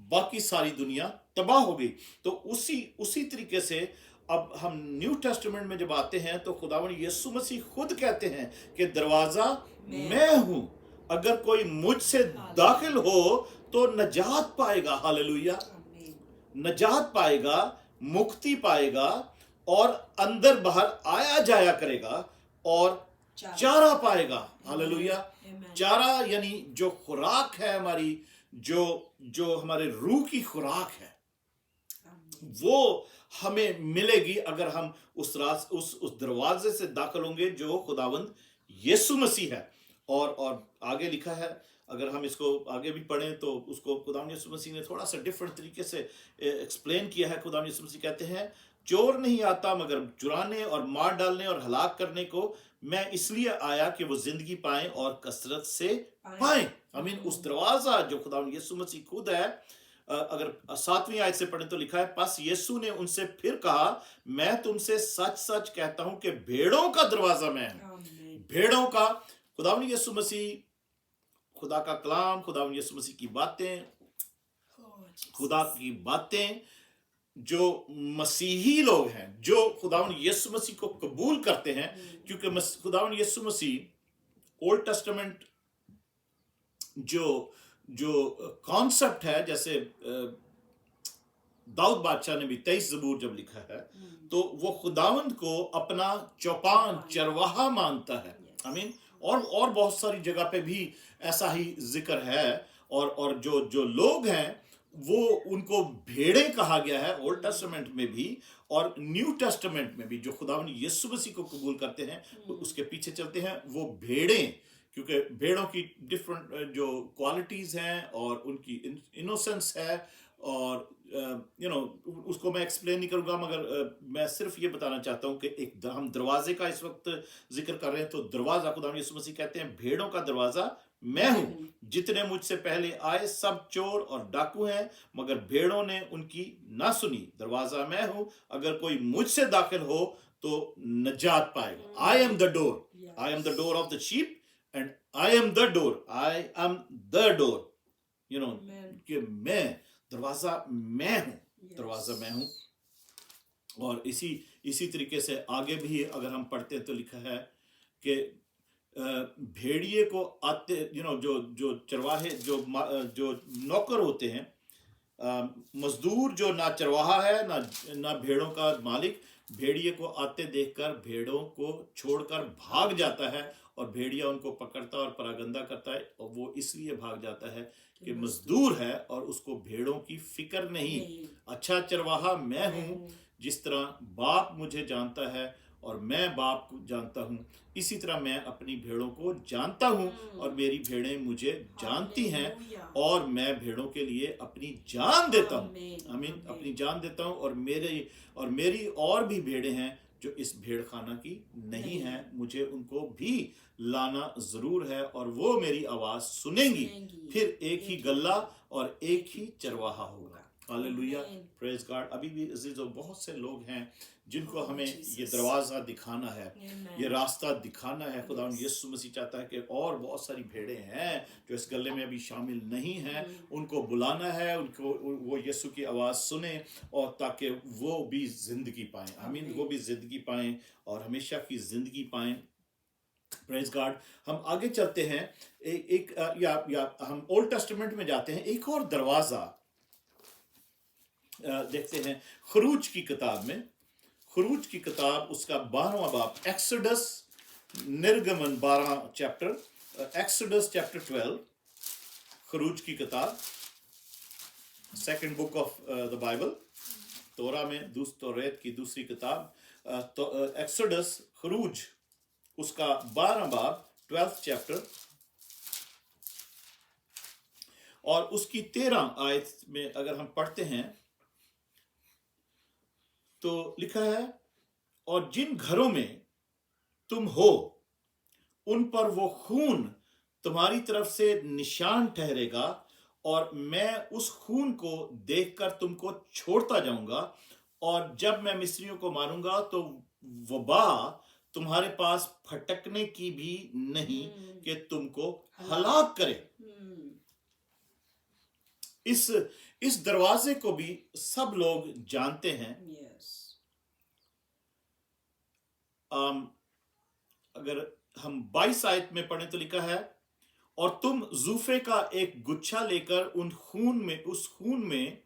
बाकी सारी दुनिया तबाह हो गई। तो उसी तरीके से अब हम न्यू टेस्टामेंट में जब आते हैं तो खुदावंद यीशु मसीह खुद कहते हैं कि दरवाजा मैं हूं, अगर कोई मुझसे दाखिल हो तो नजात पाएगा। हालेलुया, नजात पाएगा, मुक्ति पाएगा, और अंदर बाहर आया जाया करेगा और चारा पाएगा। हालेलुया, चारा यानी जो खुराक है हमारी, जो हमारे रूह की खुराक है, वो हमें मिलेगी अगर हम उस दरवाजे से दाखिल होंगे जो खुदावंद यीशु मसीह है। और आगे लिखा है, अगर हम इसको आगे भी पढ़ें तो उसको खुदावंद यीशु मसीह ने थोड़ा सा डिफरेंट तरीके से एक्सप्लेन किया है। खुदावंद यीशु मसीह कहते हैं, चोर नहीं आता मगर चुराने और मार डालने और हलाक करने को, मैं इसलिए आया कि वो जिंदगी पाएं और कसरत से पाएं। उस दरवाजा जो खुदावंद यीशु मसीह खुद है, अगर 7वीं आयत से पढ़ें तो लिखा है, बस यीशु ने उनसे फिर कहा, मैं तुमसे सच सच कहता हूं कि भेड़ों का दरवाजा मैं हूं। भेड़ों का, खुदावंद यीशु मसीह, खुदा का कलाम, खुदावंद यीशु मसीह की बातें, खुदा की बातें, जो मसीही लोग हैं, जो खुदावंद यीशु मसीह को कबूल करते हैं, क्योंकि खुदावंद यीशु मसीह ओल्ड टेस्टामेंट जो कॉन्सेप्ट है, जैसे दाऊद बादशाह ने भी 23 ज़बूर जब लिखा है तो वो खुदावंद को अपना चौपान चरवाहा मानता है। और बहुत सारी जगह पे भी ऐसा ही जिक्र है। और जो लोग हैं वो उनको भेड़ें कहा गया है ओल्ड टेस्टामेंट में भी और न्यू टेस्टामेंट में भी। जो खुदावंद यीशु मसीह को कबूल करते हैं तो उसके पीछे चलते हैं, वो भेड़ें, क्योंकि भेड़ों की डिफरेंट जो क्वालिटीज हैं और उनकी इनोसेंस है, और उसको मैं एक्सप्लेन नहीं करूंगा, मगर मैं सिर्फ ये बताना चाहता हूं कि हम दरवाजे का इस वक्त जिक्र कर रहे हैं। तो दरवाजा, खुदावंद यीशु मसीह कहते हैं, भेड़ों का दरवाजा मैं हूं, जितने मुझसे पहले आए सब चोर और डाकू हैं मगर भेड़ों ने उनकी ना सुनी। दरवाजा मैं हूं, अगर कोई मुझसे दाखिल हो तो नजात पाएगा। I am the door, I am the door of the sheep and I am the door, I am the door, कि मैं दरवाजा मैं हूं, दरवाजा मैं हूं। और इसी तरीके से आगे भी अगर हम पढ़ते हैं तो लिखा है कि भेड़िए को आते, जो चरवाहे, जो नौकर होते हैं, मजदूर जो ना चरवाहा है ना भेड़ों का मालिक, भेड़िए को आते देखकर भेड़ों को छोड़कर भाग जाता है और भेड़िया उनको पकड़ता और परागंदा करता है, और वो इसलिए भाग जाता है कि मजदूर है और उसको भेड़ों की फिक्र नहीं। अच्छा चरवाहा मैं हूँ, जिस तरह बाप मुझे जानता है और मैं बाप को जानता हूँ, इसी तरह मैं अपनी भेड़ों को जानता हूँ और मेरी भेड़ें मुझे जानती हैं, और मैं भेड़ों के लिए अपनी जान देता हूँ। आमीन। अपनी जान देता हूँ, और मेरी और भी भेड़ें हैं जो इस भेड़ खाना की नहीं है, मुझे उनको भी लाना जरूर है, और वो मेरी आवाज सुनेंगी। फिर एक ही गल्ला और एक ही चरवाहा होगा। Hallelujah, praise God. अभी भी अजीजों बहुत से लोग हैं जिनको हमें ये दरवाजा दिखाना है, ये रास्ता दिखाना है। खुदा यीशु मसीह चाहता है कि और बहुत सारी भेड़ें हैं जो इस गले में अभी शामिल नहीं हैं, उनको बुलाना है, उनको वो यीशु की आवाज़ सुने, और ताकि वो भी जिंदगी पाएं। आमीन। वो भी जिंदगी पाएं और हमेशा की जिंदगी पाएं। Praise God. हम आगे चलते हैं, या हम ओल्ड टेस्टामेंट में जाते हैं। एक और दरवाजा देखते हैं खरूज की किताब में। खरूज की किताब उसका 12वां बाब, एक्सोडस, निर्गमन 12 चैप्टर, एक्सोडस चैप्टर 12, खरूज की किताब, second book of the Bible, तोरा में तौरेत की दूसरी किताब, तो एक्सोडस, खरूज, उसका 12वां बाब, 12th चैप्टर, और उसकी 13 आयत में अगर हम पढ़ते हैं तो लिखा है, और जिन घरों में तुम हो उन पर वो खून तुम्हारी तरफ से निशान ठहरेगा, और मैं उस खून को देखकर तुमको छोड़ता जाऊंगा, और जब मैं मिस्रियों को मारूंगा तो वबा तुम्हारे पास फटकने की भी नहीं कि तुमको हलाक करे। इस दरवाजे को भी सब लोग जानते हैं। अगर हम 22 आयत में पढ़ें तो लिखा है, और तुम जूफे का एक गुच्छा लेकर उस खून में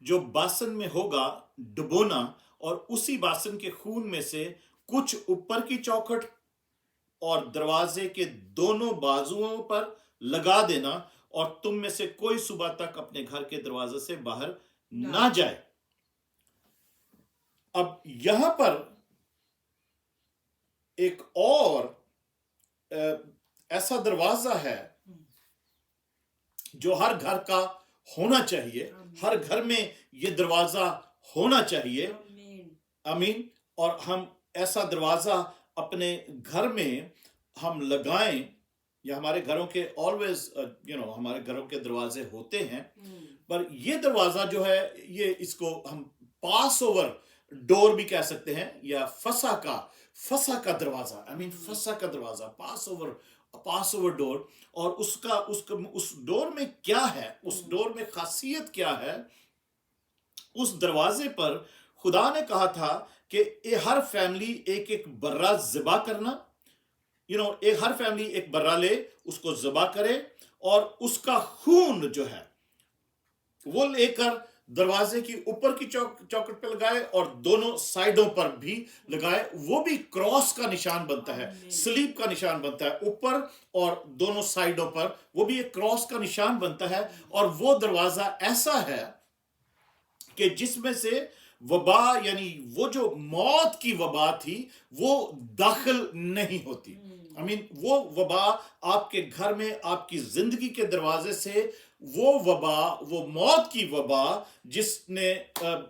जो बासन में होगा डुबोना, और उसी बासन के खून में से कुछ ऊपर की चौखट और दरवाजे के दोनों बाजुओं पर लगा देना, और तुम में से कोई सुबह तक अपने घर के दरवाजे से बाहर ना जाए। अब यहां पर एक और ऐसा दरवाजा है जो हर घर का होना चाहिए। हर घर में ये दरवाजा होना चाहिए। आमीन। और हम ऐसा दरवाजा अपने घर में हम लगाएं, या हमारे घरों के ऑलवेज हमारे घरों के दरवाजे होते हैं, पर ये दरवाजा जो है, ये इसको हम पास ओवर डोर भी कह सकते हैं, या फसा का दरवाजा। आई मीन फसा का दरवाजा, पास ओवर डोर। और उस डोर में क्या है, उस डोर में खासियत क्या है? उस दरवाजे पर खुदा ने कहा था कि हर फैमिली एक एक बर्रा ज़िबा करना। एक हर फैमिली एक बर्रा ले, उसको ज़िबा करे, और उसका खून जो है वो लेकर दरवाजे की ऊपर की चौखट पे लगाए, और दोनों साइडों पर भी लगाए। वो भी क्रॉस का निशान बनता है, सलीब का निशान बनता है ऊपर, और दोनों साइडों पर वो भी एक क्रॉस का निशान बनता है। और वो दरवाजा ऐसा है कि जिसमें से वबा, यानी वो जो मौत की वबा थी, वो दाखिल नहीं होती। आई मीन वो वबा आपके घर में, आपकी जिंदगी के दरवाजे से, वो वबा, वो मौत की वबा जिसने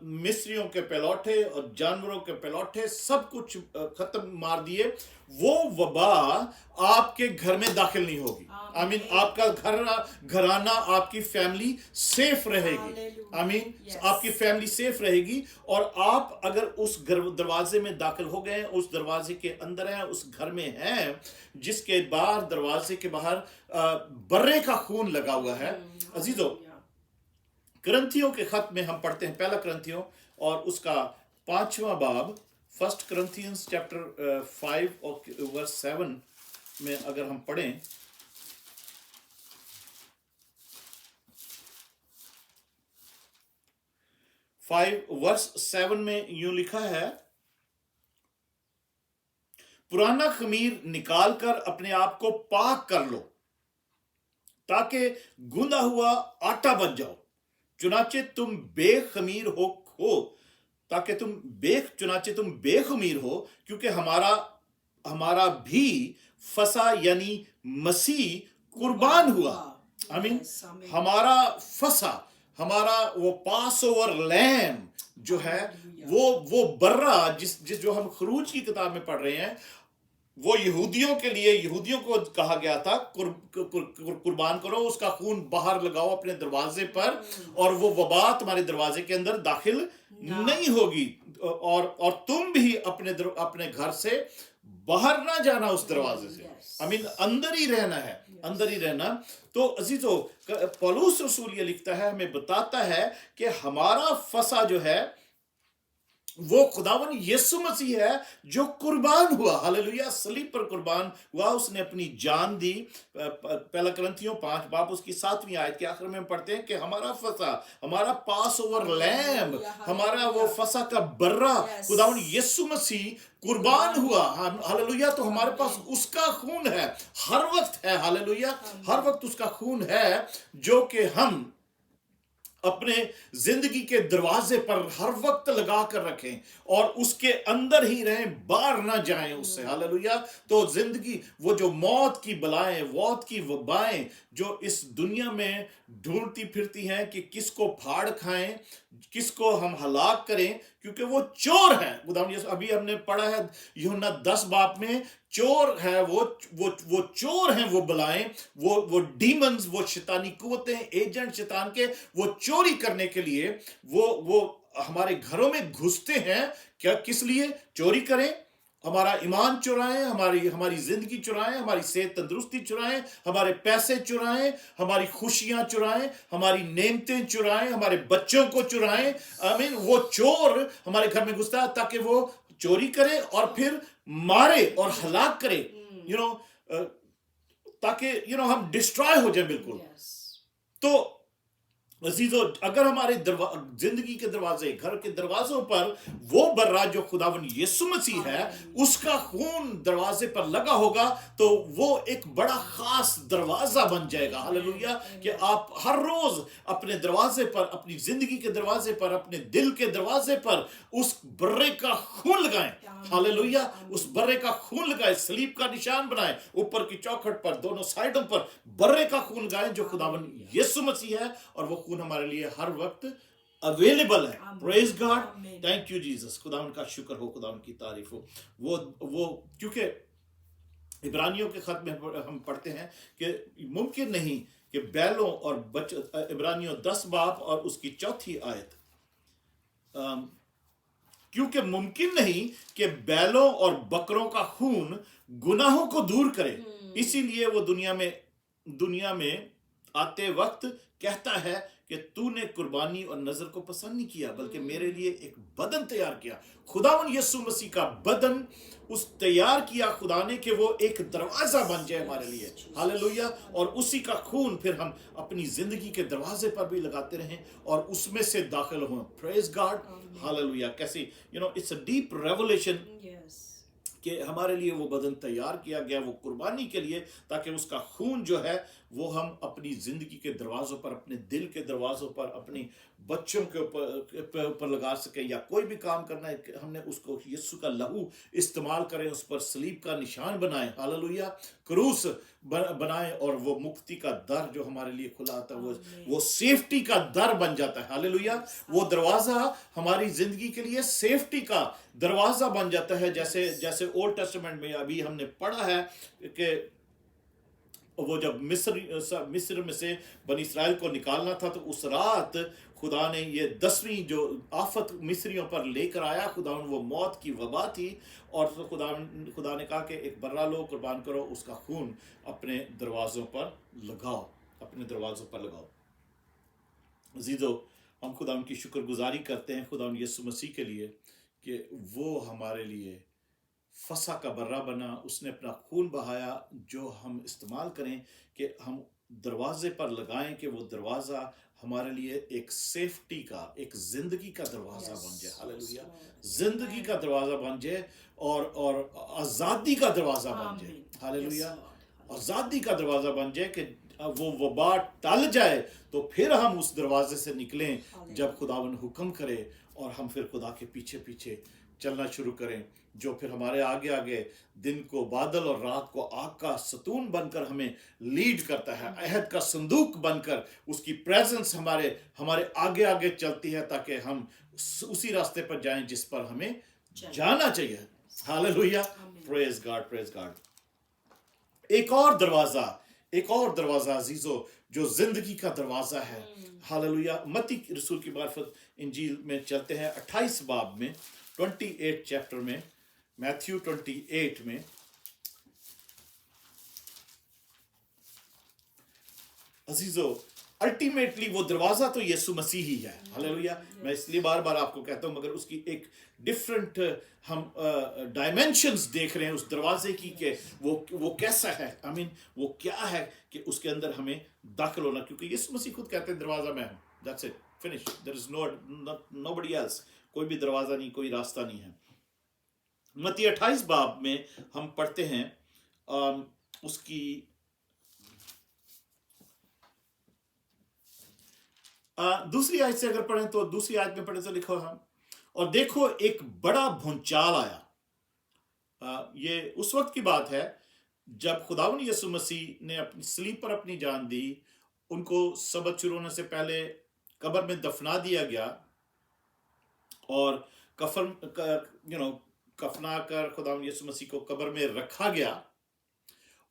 मिस्रियों के पलौठे और जानवरों के पलौठे सब कुछ खत्म मार दिए, वो वबा आपके घर में दाखिल नहीं होगी। आई मीन आपका घराना, आपकी फैमिली सेफ रहेगी। आई मीन आपकी फैमिली सेफ रहेगी। और आप अगर उस दरवाजे में दाखिल हो गए, उस दरवाजे के अंदर हैं, उस घर में हैं, जिसके बाहर, दरवाजे के बाहर बर्रे का खून लगा हुआ है। अजीजों, करंथियों के खत में हम पढ़ते हैं, पहला करंथियों और उसका 5वां बाब, 1 Corinthians chapter 5 और verse 7 में अगर हम पढ़ें, verse 7 में यूं लिखा है, पुराना खमीर निकाल कर अपने आप को पाक कर लो ताकि गूंदा हुआ आटा बन जाओ, चुनाचे तुम बेखमीर हो ताकि चुनाचे तुम बेखमीर हो, क्योंकि हमारा भी फसा यानी मसीह कुर्बान हुआ। आई मीन हमारा फसा, हमारा वो पास ओवर लैम जो है, वो बर्रा जिस जो हम खरूज की किताब में पढ़ रहे हैं, वो यहूदियों को कहा गया था कुर्बान करो, उसका खून बाहर लगाओ अपने दरवाजे पर, और वो वबा तुम्हारे दरवाजे के अंदर दाखिल नहीं होगी, और तुम भी अपने घर से बाहर ना जाना उस दरवाजे से। आई मीन अंदर ही रहना है, अंदर ही रहना। तो अजीजों, पौलुस रसूल ये लिखता है, हमें बताता है कि हमारा फसा जो है वो खुदावन यीशु मसीह है जो कुर्बान हुआ। हालेलुया, सलीब पर कुर्बान हुआ, उसने अपनी जान दी। पहला कुरिन्थियों 5 बाब उसकी 7वीं आयत के आखिर में हम पढ़ते हैं कि हमारा फसा, हमारा पास ओवर लैम्ब, हमारा वो फसा का बर्रा खुदावन यीशु मसीह कुर्बान हुआ। हालेलुया, तो हमारे पास उसका खून है, हर वक्त है। हालेलुया, हर वक्त उसका खून है जो कि हम अपने जिंदगी के दरवाजे पर हर वक्त लगा कर रखें और उसके अंदर ही रहें, बाहर ना जाएं उससे। हालेलुया, तो जिंदगी, वो जो मौत की बलाएं, मौत की वबाएं जो इस दुनिया में ढूंढती फिरती हैं कि किसको फाड़ खाएं, किसको हम हलाक करें, क्योंकि वो चोर है। अभी हमने पढ़ा है यूहन्ना 10 बाब में, चोर है वो चोर हैं, वो बलाएं, वो डीमंस, वो शैतानी कुव्वतें, एजेंट शैतान के, वो चोरी करने के लिए वो हमारे घरों में घुसते हैं। क्या, किस लिए चोरी करें? हमारा ईमान चुराएं, हमारी जिंदगी चुराएं, हमारी सेहत तंदुरुस्ती चुराएं, हमारे पैसे चुराएं, हमारी खुशियां चुराएं, हमारी नेमतें चुराएं, हमारे बच्चों को चुराएं। आई मीन वो चोर हमारे घर में घुसता है ताकि वो चोरी करे और फिर मारे और हलाक करे, ताकि हम डिस्ट्रॉय हो जाए बिल्कुल। तो अजीजों, अगर हमारे जिंदगी के दरवाजे, घर के दरवाजों पर वो बर्रा जो खुदावन यीशु मसीह है, उसका खून दरवाजे पर लगा होगा, तो वो एक बड़ा खास दरवाजा बन जाएगा। हालेलुया, कि आप हर रोज अपने दरवाजे पर, अपनी जिंदगी के दरवाजे पर, अपने दिल के दरवाजे पर उस बर्रे का खून लगाएं। हालेलुया, उस बर्रे का खून लगाएं, सलीब का निशान बनाएं, ऊपर की चौखट पर, दोनों साइडों पर बर्रे का खून लगाएं जो खुदावन यीशु मसीह है, और वो हमारे लिए हर वक्त अवेलेबल है। Praise God, thank you Jesus. खुदावन का शुक्र हो, खुदावन की तारीफ हो। वो क्योंकि इब्रानियों के खत में हम पढ़ते हैं कि मुमकिन नहीं कि बैलों और इब्रानियों 10 बाब और उसकी 4थी आयत, क्योंकि मुमकिन नहीं कि बैलों और बकरों का खून गुनाहों को दूर करे, इसीलिए वो दुनिया में आते वक्त कहता है कि तूने कुर्बानी और नजर को पसंद नहीं किया, बल्कि मेरे लिए एक बदन तैयार किया। खुदावन यीशु मसीह का बदन उस तैयार किया खुदा ने कि वो एक दरवाजा बन जाए हमारे लिए। हालेलुया, और उसी का खून फिर हम अपनी जिंदगी के दरवाजे पर भी लगाते रहें और उसमें से दाखिल हों। Praise God, hallelujah. कैसी इट्स अ डीप रेवलेशन कि हमारे लिए वो बदन तैयार किया गया, वो कुर्बानी के लिए, ताकि उसका खून जो है वो हम अपनी जिंदगी के दरवाजों पर, अपने दिल के दरवाजों पर, अपनी बच्चों के ऊपर लगा सके, या कोई भी काम करना है, हमने उसको यीशु का लहू इस्तेमाल करें, उस पर सलीब का निशान बनाएं। हालेलुया, क्रूस बनाएं, और वो मुक्ति का दर जो हमारे लिए खुला आता है, वो सेफ्टी का दर बन जाता है। हालेलुया, वो दरवाजा हमारी जिंदगी के लिए सेफ्टी का दरवाजा बन जाता है। जैसे ओल्ड टेस्टामेंट में अभी हमने पढ़ा है कि वो जब मिस्र में से बनी इस्राएल को निकालना था, तो उस रात खुदा ने ये 10वीं जो आफत मिस्रियों पर लेकर आया, खुदा वो मौत की वबा थी, और तो खुदा ने कहा कि एक बर्रा लो, कुर्बान करो, उसका खून अपने दरवाज़ों पर लगाओ, अपने दरवाज़ों पर लगाओ। अज़ीज़ों, हम खुदा की शुक्रगुजारी करते हैं खुदा यीशु मसीह के लिए कि वो हमारे लिए फसा का बर्रा बना, उसने अपना खून बहाया, जो हम इस्तेमाल करें कि हम दरवाजे पर लगाएं कि वो दरवाजा हमारे लिए एक सेफ्टी का, एक जिंदगी का दरवाजा बन जाए। हालेलुया, जिंदगी का दरवाजा बन जाए और आजादी का दरवाजा बन जाए। हालेलुया, आजादी का दरवाजा बन जाए कि वो वबा टल जाए तो फिर हम उस दरवाजे से निकलें जब खुदावन हुक्म करे और हम फिर खुदा के पीछे पीछे चलना शुरू करें, जो फिर हमारे आगे आगे दिन को बादल और रात को आग का सतून बनकर हमें लीड करता है, अहद का संदूक बनकर उसकी प्रेजेंस हमारे आगे आगे चलती है, ताकि हम उसी रास्ते पर जाएं जिस पर हमें जाना चाहिए। Hallelujah, praise God, praise God. एक और दरवाजा अजीजों जो जिंदगी का दरवाजा है। हालेलुया, मत्ती रसूल की मार्फत इंजील में चलते हैं 28 बाब में, 28 चैप्टर में, मैथ्यू 28 में। अजीजों, अल्टीमेटली वो दरवाजा तो यीशु मसीह ही है। हालेलुया, मैं इसलिए बार बार आपको कहता हूं, मगर उसकी एक डिफरेंट हम डायमेंशंस देख रहे हैं उस दरवाजे की, कि वो कैसा है, आई मीन वो क्या है कि उसके अंदर हमें दाखिल होना, क्योंकि यीशु मसीह खुद कहते हैं दरवाजा मैं हूं, that's it, finish, there is nobody else, कोई भी दरवाजा नहीं, कोई रास्ता नहीं है। मत्ती 28 बाब में हम पढ़ते हैं उसकी दूसरी आयत से अगर पढ़ें तो दूसरी आयत में पढ़े तो लिखो हम, और देखो एक बड़ा भूचाल आया। ये उस वक्त की बात है जब खुदावन यीशु मसीह ने अपनी सलीब पर अपनी जान दी, उनको सबत शुरू होने से पहले कब्र में दफना दिया गया और कफना कर खुदावन यीशु मसीह को कब्र में रखा गया,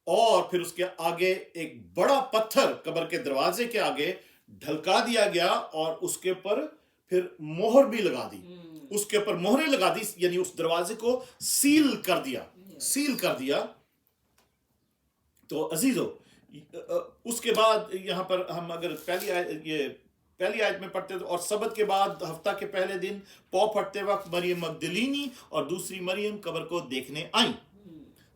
और फिर उसके आगे एक बड़ा पत्थर कब्र के दरवाजे के आगे ढलका दिया गया और उसके ऊपर फिर मोहर भी लगा दी, उसके ऊपर मोहरें लगा दी, यानी उस दरवाजे को सील कर दिया। तो अजीजों, उसके बाद यहां पर हम अगर पहली आयत में पढ़ते तो, और सबत के बाद हफ्ता के पहले दिन पौ फटते वक्त मरियम मगदलीनी और दूसरी मरियम कब्र को देखने आई।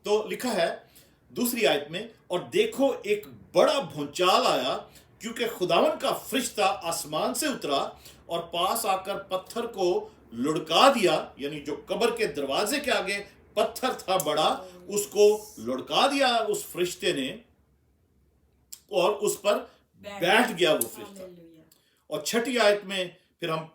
तो लिखा है दूसरी आयत में, और देखो एक बड़ा भूचाल आया, क्योंकि खुदावन का फरिश्ता आसमान से उतरा और पास आकर पत्थर को लुढ़का दिया, यानी जो कब्र के दरवाजे के आगे पत्थर था बड़ा, उसको लुढ़का दिया उस फरिश्ते ने, और उस पर बैठ गया वो फरिश्ता। और छठी आयत में फिर हम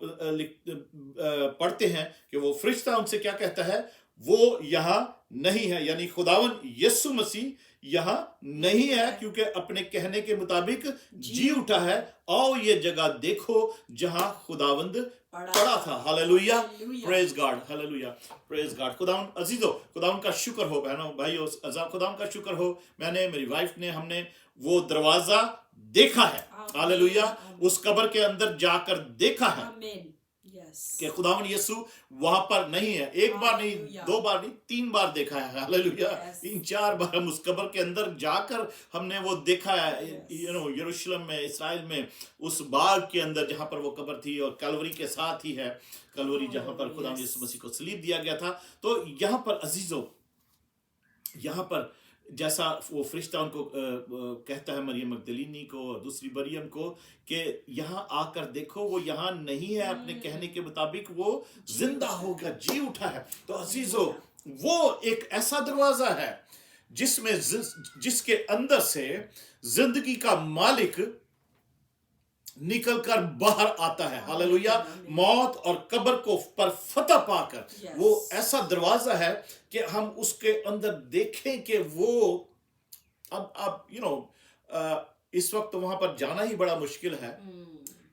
पढ़ते हैं कि वो फरिश्ता उनसे क्या कहता है, वो यहां नहीं है, यानी खुदावन यीशु मसीह यहां नहीं है, क्योंकि अपने कहने के मुताबिक जी उठा है। आओ ये जगह देखो जहां खुदावंद पड़ा था। Hallelujah, praise God, hallelujah, praise God. खुदावन अजीजों, खुदावन का शुक्र हो बहनों भाइयों, खुदावन का शुक्र हो, मैंने, मेरी वाइफ ने, हमने वो दरवाजा देखा है। हालेलुया, उस कब्र के अंदर जाकर देखा है कि खुदावन यीशु वहां पर नहीं है। एक बार नहीं, दो बार नहीं, 3 बार देखा है। हालेलुया, 3-4 बार हम उस कब्र के अंदर जाकर हमने वो देखा है। यरूशलेम में, इस्राइल में, उस बाग के अंदर जहां पर वो कब्र थी, और कलवरी के साथ ही है कलवरी, जहां पर खुदावन यीशु मसीह को सलीब दिया गया था। तो यहां पर अजीजों, यहां पर जैसा वो फरिश्ता उनको कहता है मरियम मगदलीनी को और दूसरी मरियम को कि यहाँ आकर देखो, वो यहाँ नहीं है, अपने कहने के मुताबिक वो जिंदा हो गया, जी उठा है। तो अजीजों, वो एक ऐसा दरवाजा है जिसके अंदर से जिंदगी का मालिक निकलकर बाहर आता है। हालेलुया, मौत और कब्र को पर फतह पाकर वो ऐसा दरवाजा है कि हम उसके अंदर देखें कि वो अब इस वक्त वहां पर जाना ही बड़ा मुश्किल है,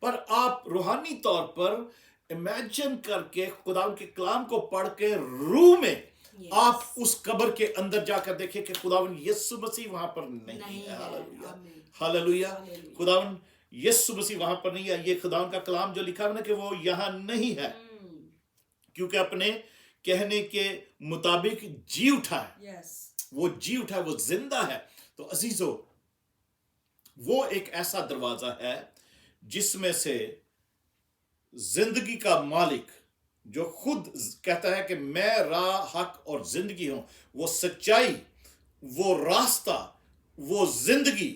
पर आप रूहानी तौर पर इमेजिन करके खुदा के कलाम को पढ़ के रूह में आप उस कब्र के अंदर जाकर देखें कि खुदावन यीशु मसीह वहां पर नहीं है। हालेलुया, हालेलुया, खुदावन यीशु मसीह वहां पर नहीं है। ये खुदावन का कलाम जो लिखा है ना कि वो यहां नहीं है, क्योंकि अपने कहने के मुताबिक जी उठा है। वो जी उठा है, वो जिंदा है। तो अजीजों, वो एक ऐसा दरवाजा है जिसमें से जिंदगी का मालिक, जो खुद कहता है कि मैं राह, हक और जिंदगी हूं, वो सच्चाई, वो रास्ता, वो जिंदगी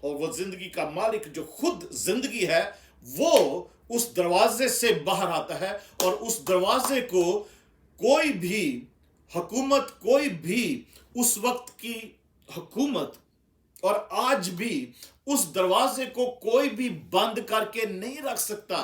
और वो जिंदगी का मालिक जो खुद जिंदगी है वो उस दरवाजे से बाहर आता है, और उस दरवाजे को कोई भी हुकूमत, कोई भी उस वक्त की हुकूमत और आज भी उस दरवाजे को कोई भी बंद करके नहीं रख सकता।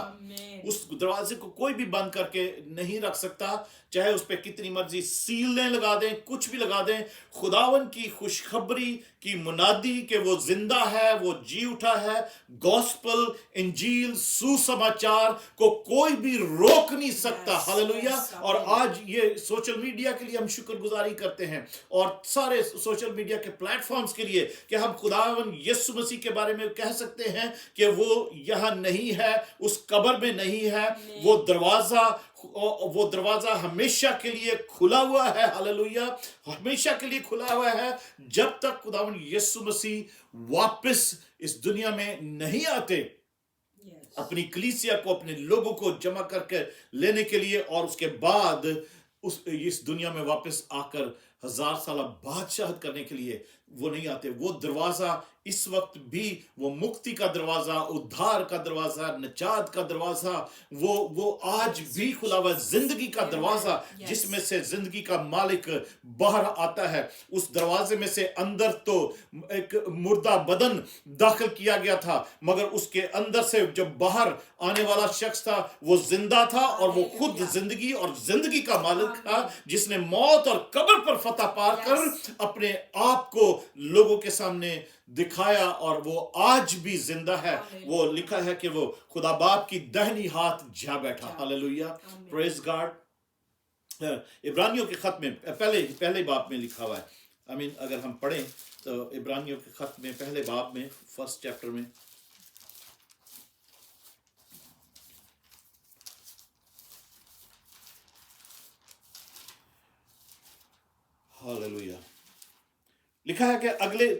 उस दरवाजे को कोई भी बंद करके नहीं रख सकता, चाहे उस पर कितनी मर्जी सीलें लगा दें, कुछ भी लगा दें। खुदावन की खुशखबरी की मुनादी कि वो जिंदा है, वो जी उठा है, गॉस्पल, इंजील, सुसमाचार को कोई भी रोक नहीं सकता। हालेलुया। और आज ये सोशल मीडिया के लिए हम शुक्रगुजारी करते हैं, और सारे सोशल मीडिया के प्लेटफॉर्म्स के लिए, कि हम खुदावन यीशु मसीह के बारे में कह सकते हैं कि वो यहाँ नहीं है, उस कब्र में नहीं है। वो दरवाजा हमेशा के लिए खुला हुआ है। हालेलुया। हमेशा के लिए खुला हुआ है, जब तक खुदावन यीशु मसीह वापस इस दुनिया में नहीं आते अपनी कलीसिया को, अपने लोगों को जमा करके लेने के लिए, और उसके बाद इस दुनिया में वापस आकर 1000 साल बादशाहत करने के लिए वो नहीं आते। वो दरवाजा इस वक्त भी, वो मुक्ति का दरवाजा, उद्धार का दरवाजा, निजात का दरवाजा, वो आज भी खुला हुआ, जिंदगी का दरवाजा, जिसमें से जिंदगी का मालिक बाहर आता है। उस दरवाजे में से अंदर तो एक मुर्दा बदन दाखिल किया गया था, मगर उसके अंदर से जब बाहर आने वाला शख्स था वो जिंदा था, और वो खुद जिंदगी और जिंदगी का मालिक था, जिसने मौत और कब्र पर फतह पाकर अपने आप को लोगों के सामने दिखाया, और वो आज भी जिंदा है। वो लिखा है कि वो खुदा बाप की दाहिनी हाथ जा बैठा। Hallelujah, praise God. इब्रानियों के खत में पहले बाब में लिखा हुआ है। अगर हम पढ़ें तो इब्रानियों के खत में पहले बाब में, फर्स्ट चैप्टर में, हालेलुया, लिखा है कि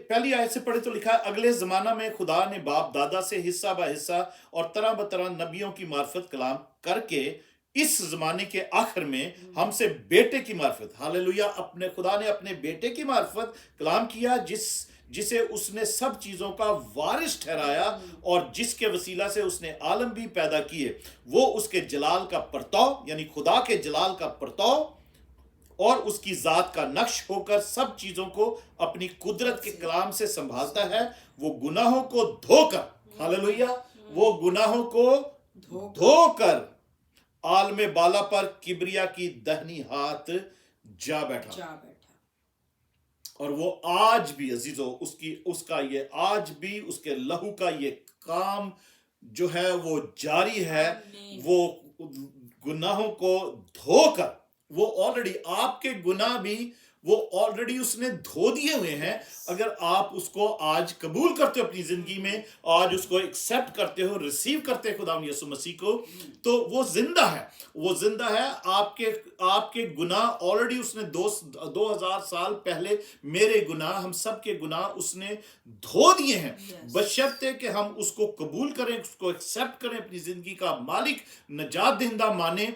पहली आयत से पढ़े तो लिखा है, अगले जमाना में खुदा ने बाप दादा से हिस्सा ब हिस्सा और तरह ब तरह नबियों की मार्फत कलाम करके इस जमाने के आखिर में हमसे बेटे की मार्फत, हालेलुया, अपने खुदा ने अपने बेटे की मार्फत कलाम किया, जिसे उसने सब चीजों का वारिस ठहराया, और जिसके वसीला से उसने आलम भी पैदा किए। वो उसके जलाल का परताव, यानी खुदा के जलाल का परताव और उसकी जात का नक्श होकर सब चीजों को अपनी कुदरत के कलाम से संभालता है। वो गुनाहों को धोकर, हालेलुया, वो गुनाहों को धोकर आलमे बाला पर किबरिया की दाहिनी हाथ जा बैठा। और वो आज भी अजीजों, उसका ये आज भी उसके लहू का ये काम जो है वो जारी है। वो गुनाहों को धोकर, वो ऑलरेडी आपके गुनाह भी वो ऑलरेडी उसने धो दिए हुए हैं। अगर आप उसको आज कबूल करते हो अपनी जिंदगी में, आज उसको एक्सेप्ट करते हो, रिसीव करते हो खुदा यीशु मसीह को, तो वो जिंदा है। वो जिंदा है। आपके गुनाह ऑलरेडी उसने 2000 साल पहले मेरे गुनाह, हम सब के गुनाह उसने धो दिए हैं। बशर्ते कि हम उसको कबूल करें, उसको एक्सेप्ट करें, अपनी जिंदगी का मालिक नजात दहिंदा माने,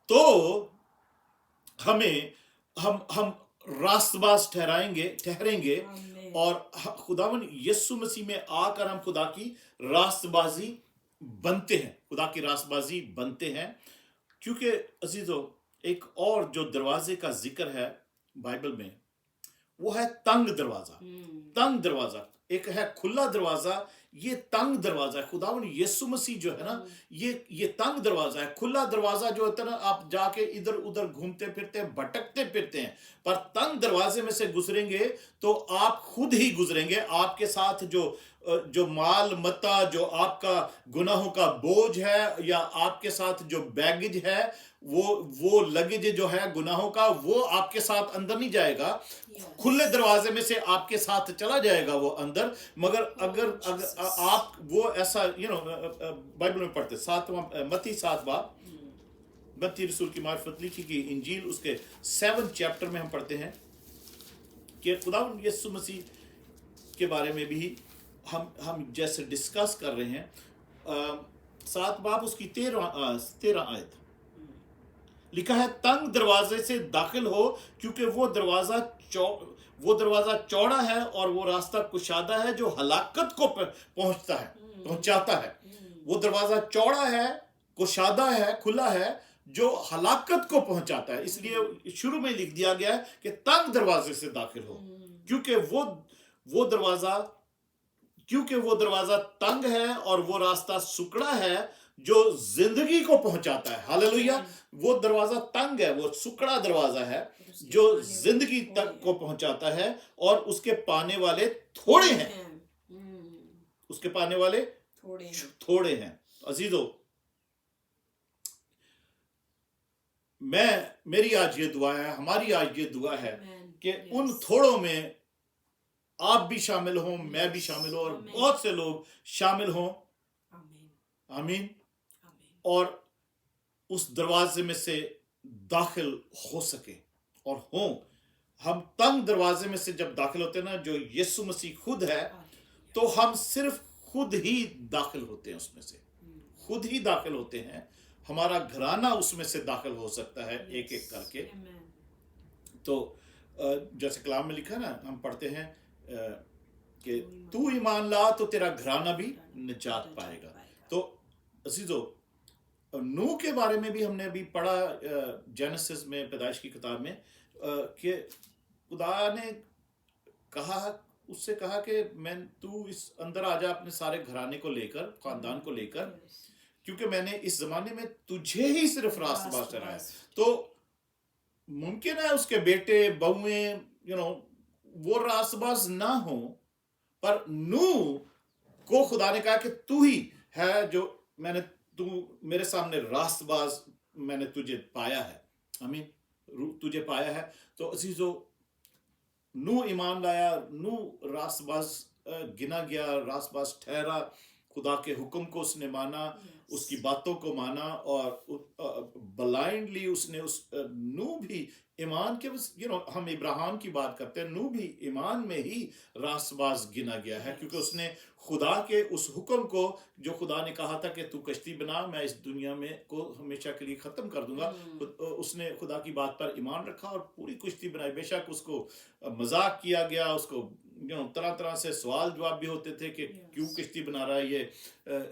तो हम रास्तबाज ठहरेंगे और खुदावन यीशु मसीह में आकर हम खुदा की रास्तबाजी बनते हैं, खुदा की रास्तबाजी बनते हैं। क्योंकि अजीजों, एक और जो दरवाजे का जिक्र है बाइबल में, वो है तंग दरवाजा। तंग दरवाजा, एक है खुला दरवाजा, ये तंग दरवाजा है। खुदावन यीशु मसीह जो है ना, ये तंग दरवाजा है। खुला दरवाजा जो होता है ना, आप जाके इधर उधर घूमते फिरते हैं, भटकते फिरते हैं, पर तंग दरवाजे में से गुजरेंगे तो आप खुद ही गुजरेंगे। आपके साथ जो माल मता, जो आपका गुनाहों का बोझ है, या आपके साथ जो बैगेज है, वो लगेज जो है गुनाहों का, वो आपके साथ अंदर नहीं जाएगा। खुले दरवाजे में से आपके साथ चला जाएगा वो अंदर। मगर अगर आप वो ऐसा बाइबल में पढ़ते, मत्ती 7 बाब, मत्ती रसूल की मार्फत लिखी की इंजील, उसके 7 चैप्टर में हम पढ़ते हैं कि खुदावंद यीशु मसीह के बारे में भी हम जैसे डिस्कस कर रहे हैं। 7 बाब उसकी 13 आयत, लिखा है तंग दरवाजे से दाखिल हो, क्योंकि वो दरवाजा चौड़ा है और वो रास्ता कुशादा है जो हलाकत को पहुंचाता है। वो दरवाजा चौड़ा है, कुशादा है, खुला है, जो हलाकत को पहुंचाता है। इसलिए शुरू में लिख दिया गया है कि तंग दरवाजे से दाखिल हो, क्योंकि वो दरवाजा तंग है और वो रास्ता सुकड़ा है जो जिंदगी को पहुंचाता है। हालेलुया। वो दरवाजा तंग है, वो सुकड़ा दरवाजा है जो जिंदगी तक को पहुंचाता है, और उसके पाने वाले थोड़े हैं। उसके पाने वाले थोड़े हैं। अजीजों, मेरी आज ये दुआ है, हमारी आज ये दुआ है कि उन थोड़ों में आप भी शामिल हो, मैं भी शामिल हो, और बहुत से लोग शामिल हों। आमीन। और उस दरवाजे में से दाखिल हो सके और हों। हम तंग दरवाजे में से जब दाखिल होते हैं ना, जो यीशु मसीह खुद है, तो हम सिर्फ खुद ही दाखिल होते हैं, उसमें से खुद ही दाखिल होते हैं। हमारा घराना उसमें से दाखिल हो सकता है एक एक करके। तो जैसे कलाम में लिखा ना, हम पढ़ते हैं कि तू ईमान ला तो तेरा घराना भी निजात पाएगा। तो अजीजों, नूह के बारे में भी हमने अभी पढ़ा जेनेसिस में, पैदाइश की किताब में, कि खुदा ने उससे कहा कि तू इस अंदर आ जा अपने सारे घराने को लेकर, खानदान को लेकर, क्योंकि मैंने इस जमाने में तुझे ही सिर्फ रास्तबाज ठहराया। तो मुमकिन है उसके बेटे, बहुएं, वो रास्तबाज ना हो, पर नूह को खुदा ने कहा कि तू ही है जो तू मेरे सामने रास्तबाज, मैंने तुझे पाया है। आमीन, तुझे पाया है। तो अजीजों, नूह ईमान लाया, नूह रास्तबाज गिना गया, रास्तबाज ठहरा। खुदा के हुक्म को उसने माना, उसकी बातों को माना, और ब्लाइंडली उसने नूह भी ईमान के, हम इब्राहिम की बात करते हैं, नूह भी ईमान में ही रास्तबाज गिना गया है, क्योंकि उसने खुदा के उस हुक्म को, जो खुदा ने कहा था कि तू कश्ती बना, मैं इस दुनिया में को हमेशा के लिए खत्म कर दूंगा, उसने खुदा की बात पर ईमान रखा और पूरी कश्ती बनाई। बेशक उसको मजाक किया गया, उसको तरह तरह से सवाल जवाब भी होते थे कि क्यों कश्ती बना रहा है, ये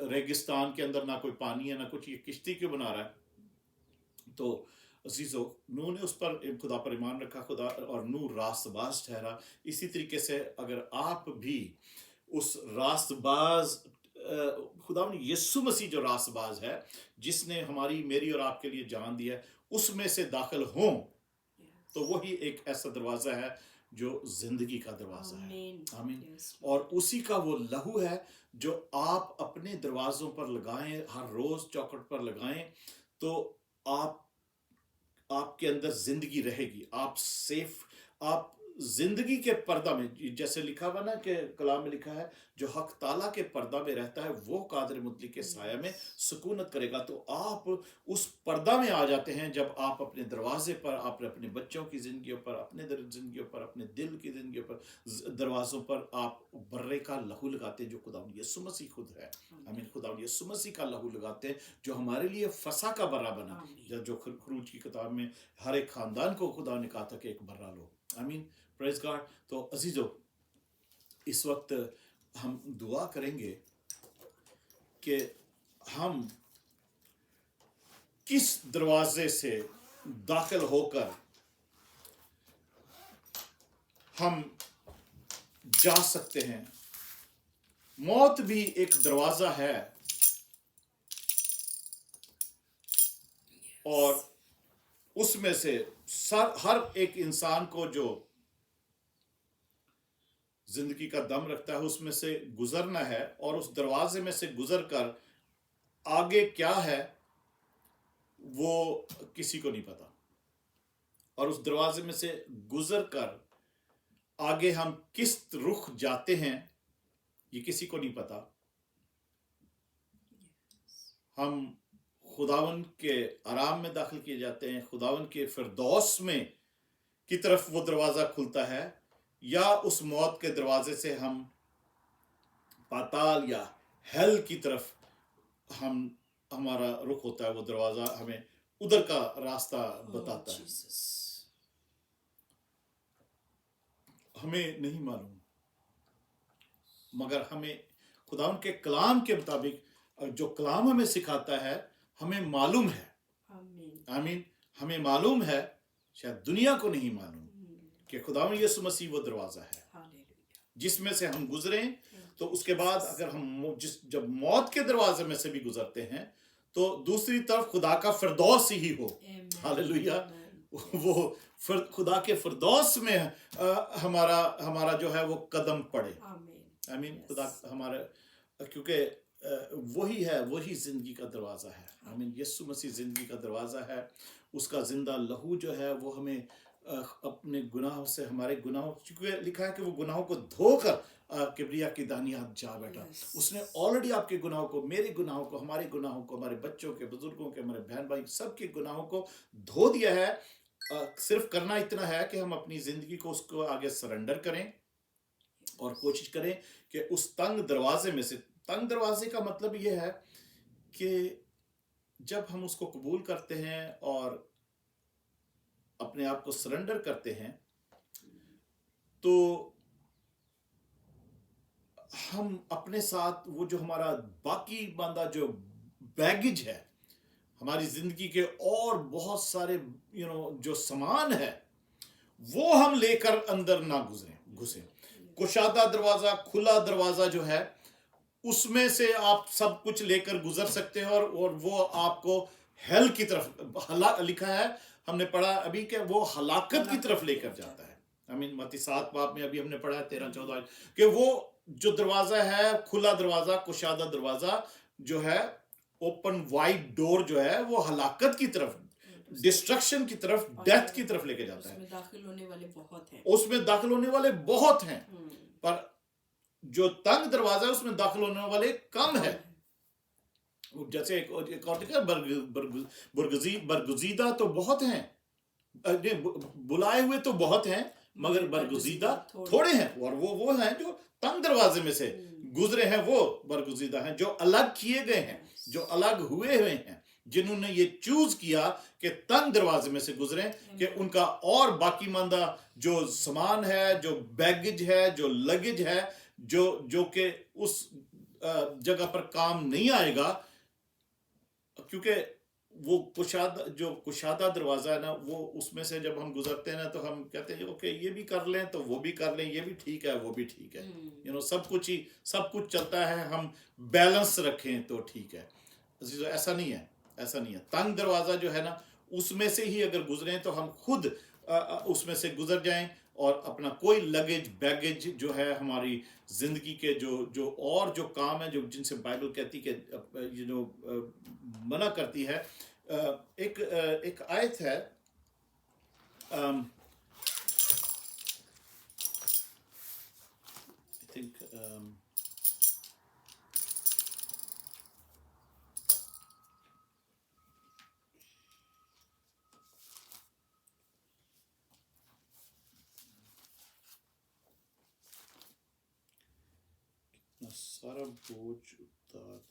रेगिस्तान के अंदर ना कोई पानी है ना कुछ, ये कश्ती क्यों बना रहा है। तो अजीजों, नूह ने उस पर, खुदा पर ईमान रखा, खुदा, और नूह रास्तबाज ठहरा। इसी तरीके से अगर आप भी उस रास्तबाज, खुदा ने यीशु मसीह जो रास्तबाज है, जिसने मेरी और आपके लिए जान दी है, उसमें से दाखिल हों, तो वही एक ऐसा दरवाजा है जो जिंदगी का दरवाजा है। आमीन। और उसी का वो लहू है जो आप अपने दरवाजों पर लगाएं, हर रोज चौखट पर लगाएं, तो आपके अंदर जिंदगी रहेगी। आप जिंदगी के पर्दा में, जैसे लिखा हुआ ना कि कलाम में लिखा है, जो हक ताला के पर्दा में रहता है वो कादिर मुतली के साया में सुकूनत करेगा। तो आप उस पर्दा में आ जाते हैं जब आप अपने दरवाजे पर, आप अपने बच्चों की जिंदगियों पर, अपने जिंदगियों पर, अपने दिल की जिंदगियों पर, दरवाजों पर आप बर्रे का लहू लगाते हैं, जो खुदा यीशु मसीह खुद है। आमीन। खुदा यीशु मसीह का लहू लगाते हैं, जो हमारे लिए फसा का बर्रा बना, जो खरूज की किताब में हर एक खानदान को खुदा ने कहा था कि एक बर्रा लो। आमीन। Praise God. तो अजीजों, इस वक्त हम दुआ करेंगे कि हम किस दरवाजे से दाखिल होकर हम जा सकते हैं। मौत भी एक दरवाजा है, और उसमें से हर एक इंसान को जो जिंदगी का दम रखता है, उसमें से गुजरना है, और उस दरवाजे में से गुजरकर आगे क्या है वो किसी को नहीं पता, और उस दरवाजे में से गुजरकर आगे हम किस रुख जाते हैं ये किसी को नहीं पता। हम खुदावन के आराम में दाखिल किए जाते हैं, खुदावन के फिरदौस में की तरफ वो दरवाजा खुलता है, या उस मौत के दरवाजे से हम पाताल या हेल की तरफ हमारा रुख होता है। वो दरवाजा हमें उधर का रास्ता बताता है। Jesus. हमें नहीं मालूम, मगर हमें खुदावंद के कलाम के मुताबिक जो कलाम हमें सिखाता है हमें मालूम है। Amen. आमीन। हमें मालूम है, शायद दुनिया को नहीं मालूम, कि खुदावंद यीशु मसीह वो दरवाजा है Hallelujah. जिसमें से हम गुजरें। तो उसके बाद अगर हम जब मौत के दरवाजे में से भी गुजरते हैं तो दूसरी तरफ खुदा का फिरदौस ही हो। Amen. हालेलुया। Amen. वो खुदा के फिरदौस में हमारा जो है वो कदम पड़े। Amen. आमीन। Yes. खुदा हमारे, क्योंकि वही है, वही जिंदगी का दरवाजा है। आमीन। यीशु मसीह जिंदगी का दरवाजा है। उसका जिंदा लहू जो है वो हमें अपने गुनाहों से, हमारे गुनाहों, क्योंकि लिखा है कि वो गुनाहों को धोकर किबरिया की दानियात जा बैठा। Yes. उसने ऑलरेडी आपके गुनाहों को, मेरे गुनाहों को, हमारे गुनाहों को, हमारे बच्चों के, बुजुर्गों के, हमारे बहन भाई सबके गुनाहों को धो दिया है। सिर्फ करना इतना है कि हम अपनी जिंदगी को उसको आगे सरेंडर करें और कोशिश करें कि उस तंग दरवाजे में से, तंग दरवाजे का मतलब ये है कि जब हम उसको कबूल करते हैं और अपने आप को सरेंडर करते हैं तो हम अपने साथ वो जो हमारा बाकी बांधा जो बैगेज है हमारी जिंदगी के, और बहुत सारे जो सामान है वो हम लेकर अंदर ना घुसे। कुशादा दरवाजा, खुला दरवाजा जो है उसमें से आप सब कुछ लेकर गुजर सकते हैं और वो आपको हेल की तरफ, लिखा है हमने पढ़ा अभी कि वो हलाकत की तरफ लेकर जाता है। आई मीन मत्ती 7 बाब में अभी हमने पढ़ा है 13-14 कि वो जो दरवाजा है, खुला दरवाजा, कुशादा दरवाजा जो है, ओपन वाइड डोर जो है, वो हलाकत की तरफ, डिस्ट्रक्शन की तरफ, डेथ की तरफ लेके जाता है। उसमें दाखिल होने वाले बहुत हैं। उसमें दाखिल होने वाले बहुत हैं, पर जो तंग दरवाजा है उसमें दाखिल होने वाले कम है। जैसे एक और देखा, बरगुजीदा तो बहुत हैं, बुलाए हुए तो बहुत हैं, मगर बरगुजीदा थोड़े हैं। और वो हैं जो तंग दरवाजे में से गुजरे हैं, वो बरगुजीदा हैं, जो अलग किए गए हैं, जो अलग हुए हैं, जिन्होंने ये चूज किया कि तंग दरवाजे में से गुजरे, कि उनका और बाकी मांदा जो सामान है, जो बैगेज है, जो लगेज है, जो कि उस जगह पर काम नहीं आएगा, क्योंकि वो कुशादा दरवाजा है ना, वो उसमें से जब हम गुजरते हैं ना तो हम कहते हैं ओके ये भी कर लें तो वो भी कर लें, ये भी ठीक है, वो भी ठीक है, सब कुछ चलता है, हम बैलेंस रखें तो ठीक है। ऐसा नहीं है। तंग दरवाजा जो है ना, उसमें से ही अगर गुजरें तो हम खुद उसमें से गुजर जाएं और अपना कोई लगेज बैगेज जो है हमारी जिंदगी के जो और जो काम है, जो जिनसे बाइबल कहती कि मना करती है। एक आयत है, आई थिंक सारा बोझ उतार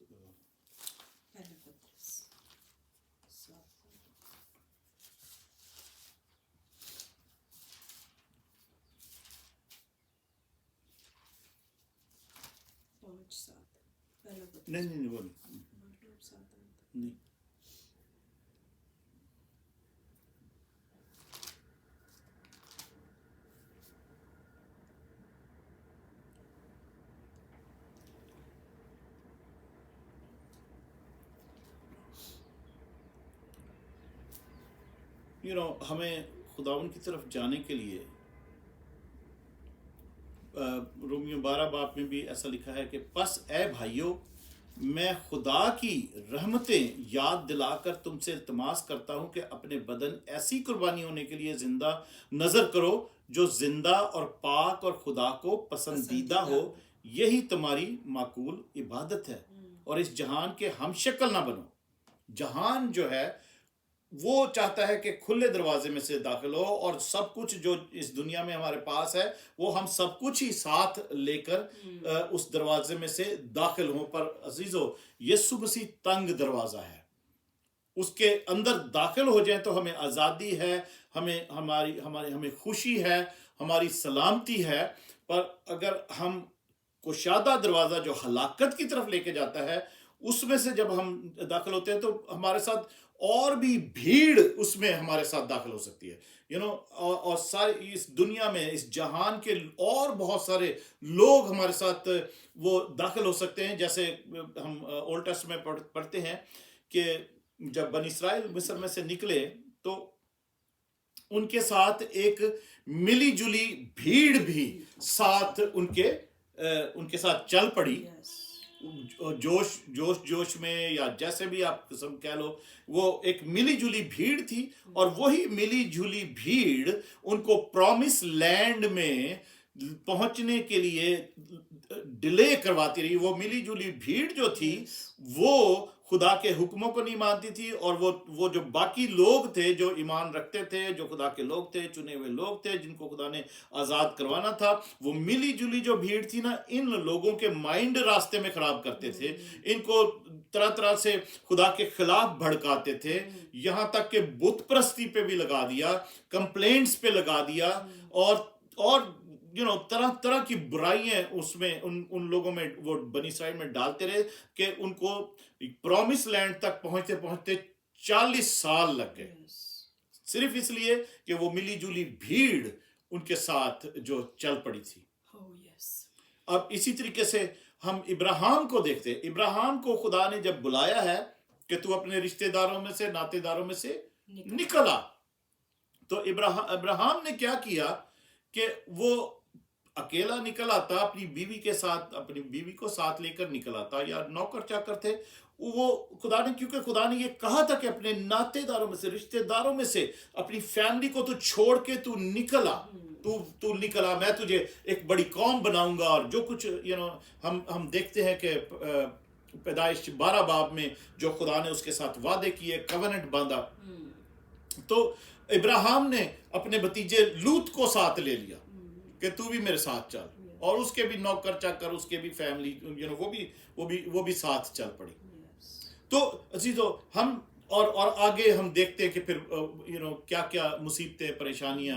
नहीं वो नहीं। हमें खुदावन की तरफ जाने के लिए रोमियो 12 बाब में भी ऐसा लिखा है कि बस ए भाइयों, मैं खुदा की रहमतें याद दिलाकर तुमसे इल्तमास करता हूं कि अपने बदन ऐसी कुर्बानी होने के लिए जिंदा नजर करो जो जिंदा और पाक और खुदा को पसंदीदा हो, यही तुम्हारी माकूल इबादत है। और इस जहान के हम शक्ल ना बनो। जहान जो है वो चाहता है कि खुले दरवाजे में से दाखिल हो और सब कुछ जो इस दुनिया में हमारे पास है वो हम सब कुछ ही साथ लेकर उस दरवाजे में से दाखिल हों। पर अजीजों, यीशु मसीह तंग दरवाजा है। اس کے اندر داخل ہو جائیں تو ہمیں آزادی ہے، ہمیں خوشی ہے، ہماری سلامتی ہے. پر اگر ہم کشادہ دروازہ جو ہلاکت کی طرف لے کے جاتا ہے، اس میں سے جب ہم داخل ہوتے ہیں تو ہمارے ساتھ اور بھی بھیڑ اس میں ہمارے ساتھ داخل ہو سکتی ہے. اور ساری اس دنیا میں، اس جہان کے اور بہت سارے لوگ ہمارے ساتھ وہ داخل ہو سکتے ہیں. جیسے ہم اولڈ ٹیسٹمنٹ میں پڑھتے ہیں کہ جب بنی اسرائیل مصر میں سے نکلے تو ان کے ساتھ ایک ملی جلی بھیڑ بھی ساتھ ان کے ساتھ چل پڑی. جوش میں یا جیسے بھی آپ قسم کہہ لو، وہ ایک ملی جلی بھیڑ تھی. اور وہی ملی جلی بھیڑ ان کو پرومس لینڈ میں پہنچنے کے لیے ڈیلے کرواتی رہی. وہ ملی جلی بھیڑ جو تھی وہ خدا کے حکموں کو نہیں مانتی تھی، اور وہ جو باقی لوگ تھے جو ایمان رکھتے تھے، جو خدا کے لوگ تھے، چنے ہوئے لوگ تھے جن کو خدا نے آزاد کروانا تھا، وہ ملی جلی جو بھیڑ تھی نا، ان لوگوں کے مائنڈ راستے میں خراب کرتے تھے، ان کو طرح طرح سے خدا کے خلاف بھڑکاتے تھے، یہاں تک کہ بت پرستی پہ بھی لگا دیا، کمپلینٹس پہ لگا دیا، اور طرح طرح کی برائیاں اس میں ان لوگوں میں وہ بنی اسرائیل میں ڈالتے رہے کہ ان کو پرومس لینڈ تک پہنچتے پہنچتے 40 سال لگ گئے، صرف اس لیے کہ وہ ملی جلی بھیڑ ان کے ساتھ جو چل پڑی تھی. اب اسی طریقے سے ہم ابراہیم کو دیکھتے ہیں. ابراہیم کو خدا نے جب بلایا ہے کہ تو اپنے رشتہ داروں میں سے، ناتے داروں میں سے نکل آ، تو ابراہیم نے کیا کیا کہ وہ اکیلا نکل آتا، اپنی بیوی کے ساتھ، اپنی بیوی کو ساتھ لے کر نکل آتا، یا نوکر چاکر تھے وہ. کیونکہ خدا نے یہ کہا تھا کہ اپنے ناتے داروں میں سے، رشتہ داروں میں سے، اپنی فیملی کو تو چھوڑ کے تو نکل آ، تو نکل آ، میں تجھے ایک بڑی قوم بناؤں گا. اور جو کچھ ہم دیکھتے ہیں کہ پیدائش 12 باب میں جو خدا نے اس کے ساتھ وعدے کیے، کووننٹ باندھا، تو ابراہیم نے اپنے بھتیجے لوط کو ساتھ لے لیا کہ تو بھی میرے ساتھ چل، اور اس کے بھی نوکر چاکر، اس کے بھی فیملی، وہ بھی ساتھ چل پڑی. تو عزیزو، ہم اور آگے ہم دیکھتے ہیں کہ پھر کیا کیا مصیبتیں، پریشانیاں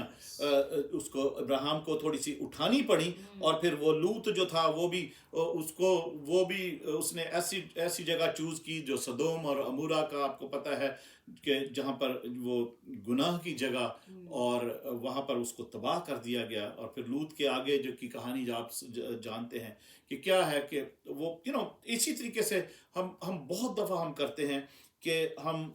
اس کو ابراہیم کو تھوڑی سی اٹھانی پڑی. اور پھر وہ لوط جو تھا وہ بھی اس نے ایسی جگہ چوز کی جو سدوم اور عمورہ کا آپ کو پتہ ہے کہ جہاں پر وہ گناہ کی جگہ، اور وہاں پر اس کو تباہ کر دیا گیا. اور پھر لوط کے آگے جو کی کہانی جو آپ جانتے ہیں کہ کیا ہے کہ وہ اسی طریقے سے ہم بہت دفعہ ہم کرتے ہیں کہ ہم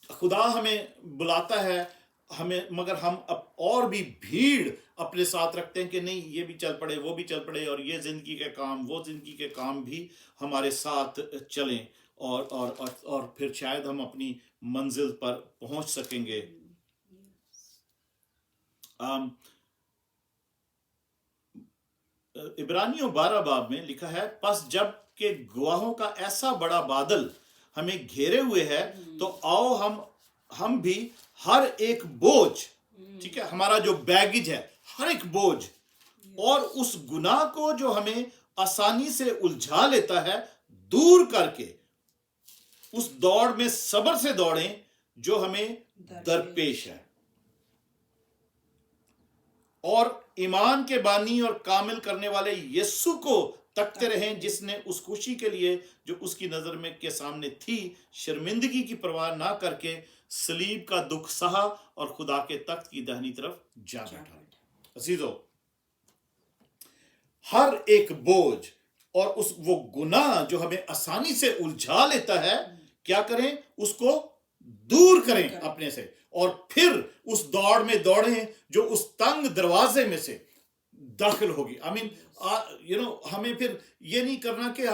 خدا ہمیں بلاتا ہے ہمیں، مگر ہم اور بھی بھیڑ اپنے ساتھ رکھتے ہیں کہ نہیں یہ بھی چل پڑے، وہ بھی چل پڑے، اور یہ زندگی کے کام، وہ زندگی کے کام بھی ہمارے ساتھ چلیں، اور پھر شاید ہم اپنی منزل پر پہنچ سکیں گے. عبرانیوں 12 باب میں لکھا ہے، پس جب کہ گواہوں کا ایسا بڑا بادل ہمیں گھیرے ہوئے ہے تو آؤ ہم بھی ہر ایک بوجھ، ٹھیک ہے، ہمارا جو بیگیج ہے، ہر ایک بوجھ، اور اس گناہ کو جو ہمیں آسانی سے الجھا لیتا ہے، دور کر کے اس دوڑ میں صبر سے دوڑیں جو ہمیں درپیش ہے، اور ایمان کے بانی اور کامل کرنے والے یسوع کو تکتے رہیں، جس نے اس خوشی کے لیے جو اس کی نظر میں کے سامنے تھی شرمندگی کی پرواہ نہ کر کے صلیب کا دکھ سہا اور خدا کے تخت کی دہنی طرف جا بیٹھا. عزیزو، ہر ایک بوجھ اور وہ گناہ جو ہمیں آسانی سے الجھا لیتا ہے، کیا کریں؟ اس کو دور کریں اپنے سے، اور پھر اس دوڑ میں دوڑیں جو اس تنگ دروازے میں سے داخل ہوگی. ہمیں پھر یہ نہیں کرنا کہ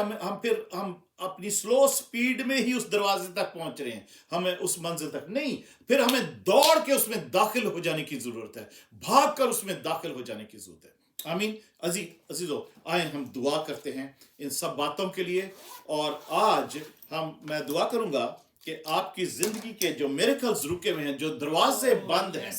ہم اپنی سلو سپیڈ میں ہی اس دروازے تک پہنچ رہے ہیں، ہمیں اس منزل تک نہیں، پھر ہمیں دوڑ کے اس میں داخل ہو جانے کی ضرورت ہے، بھاگ کر اس میں داخل ہو جانے کی ضرورت ہے. آمین. عزیزو، آئیں ہم دعا کرتے ہیں ان سب باتوں کے لیے. اور آج میں دعا کروں گا کہ آپ کی زندگی کے جو میریکلز رکے ہوئے ہیں، جو دروازے بند ہیں،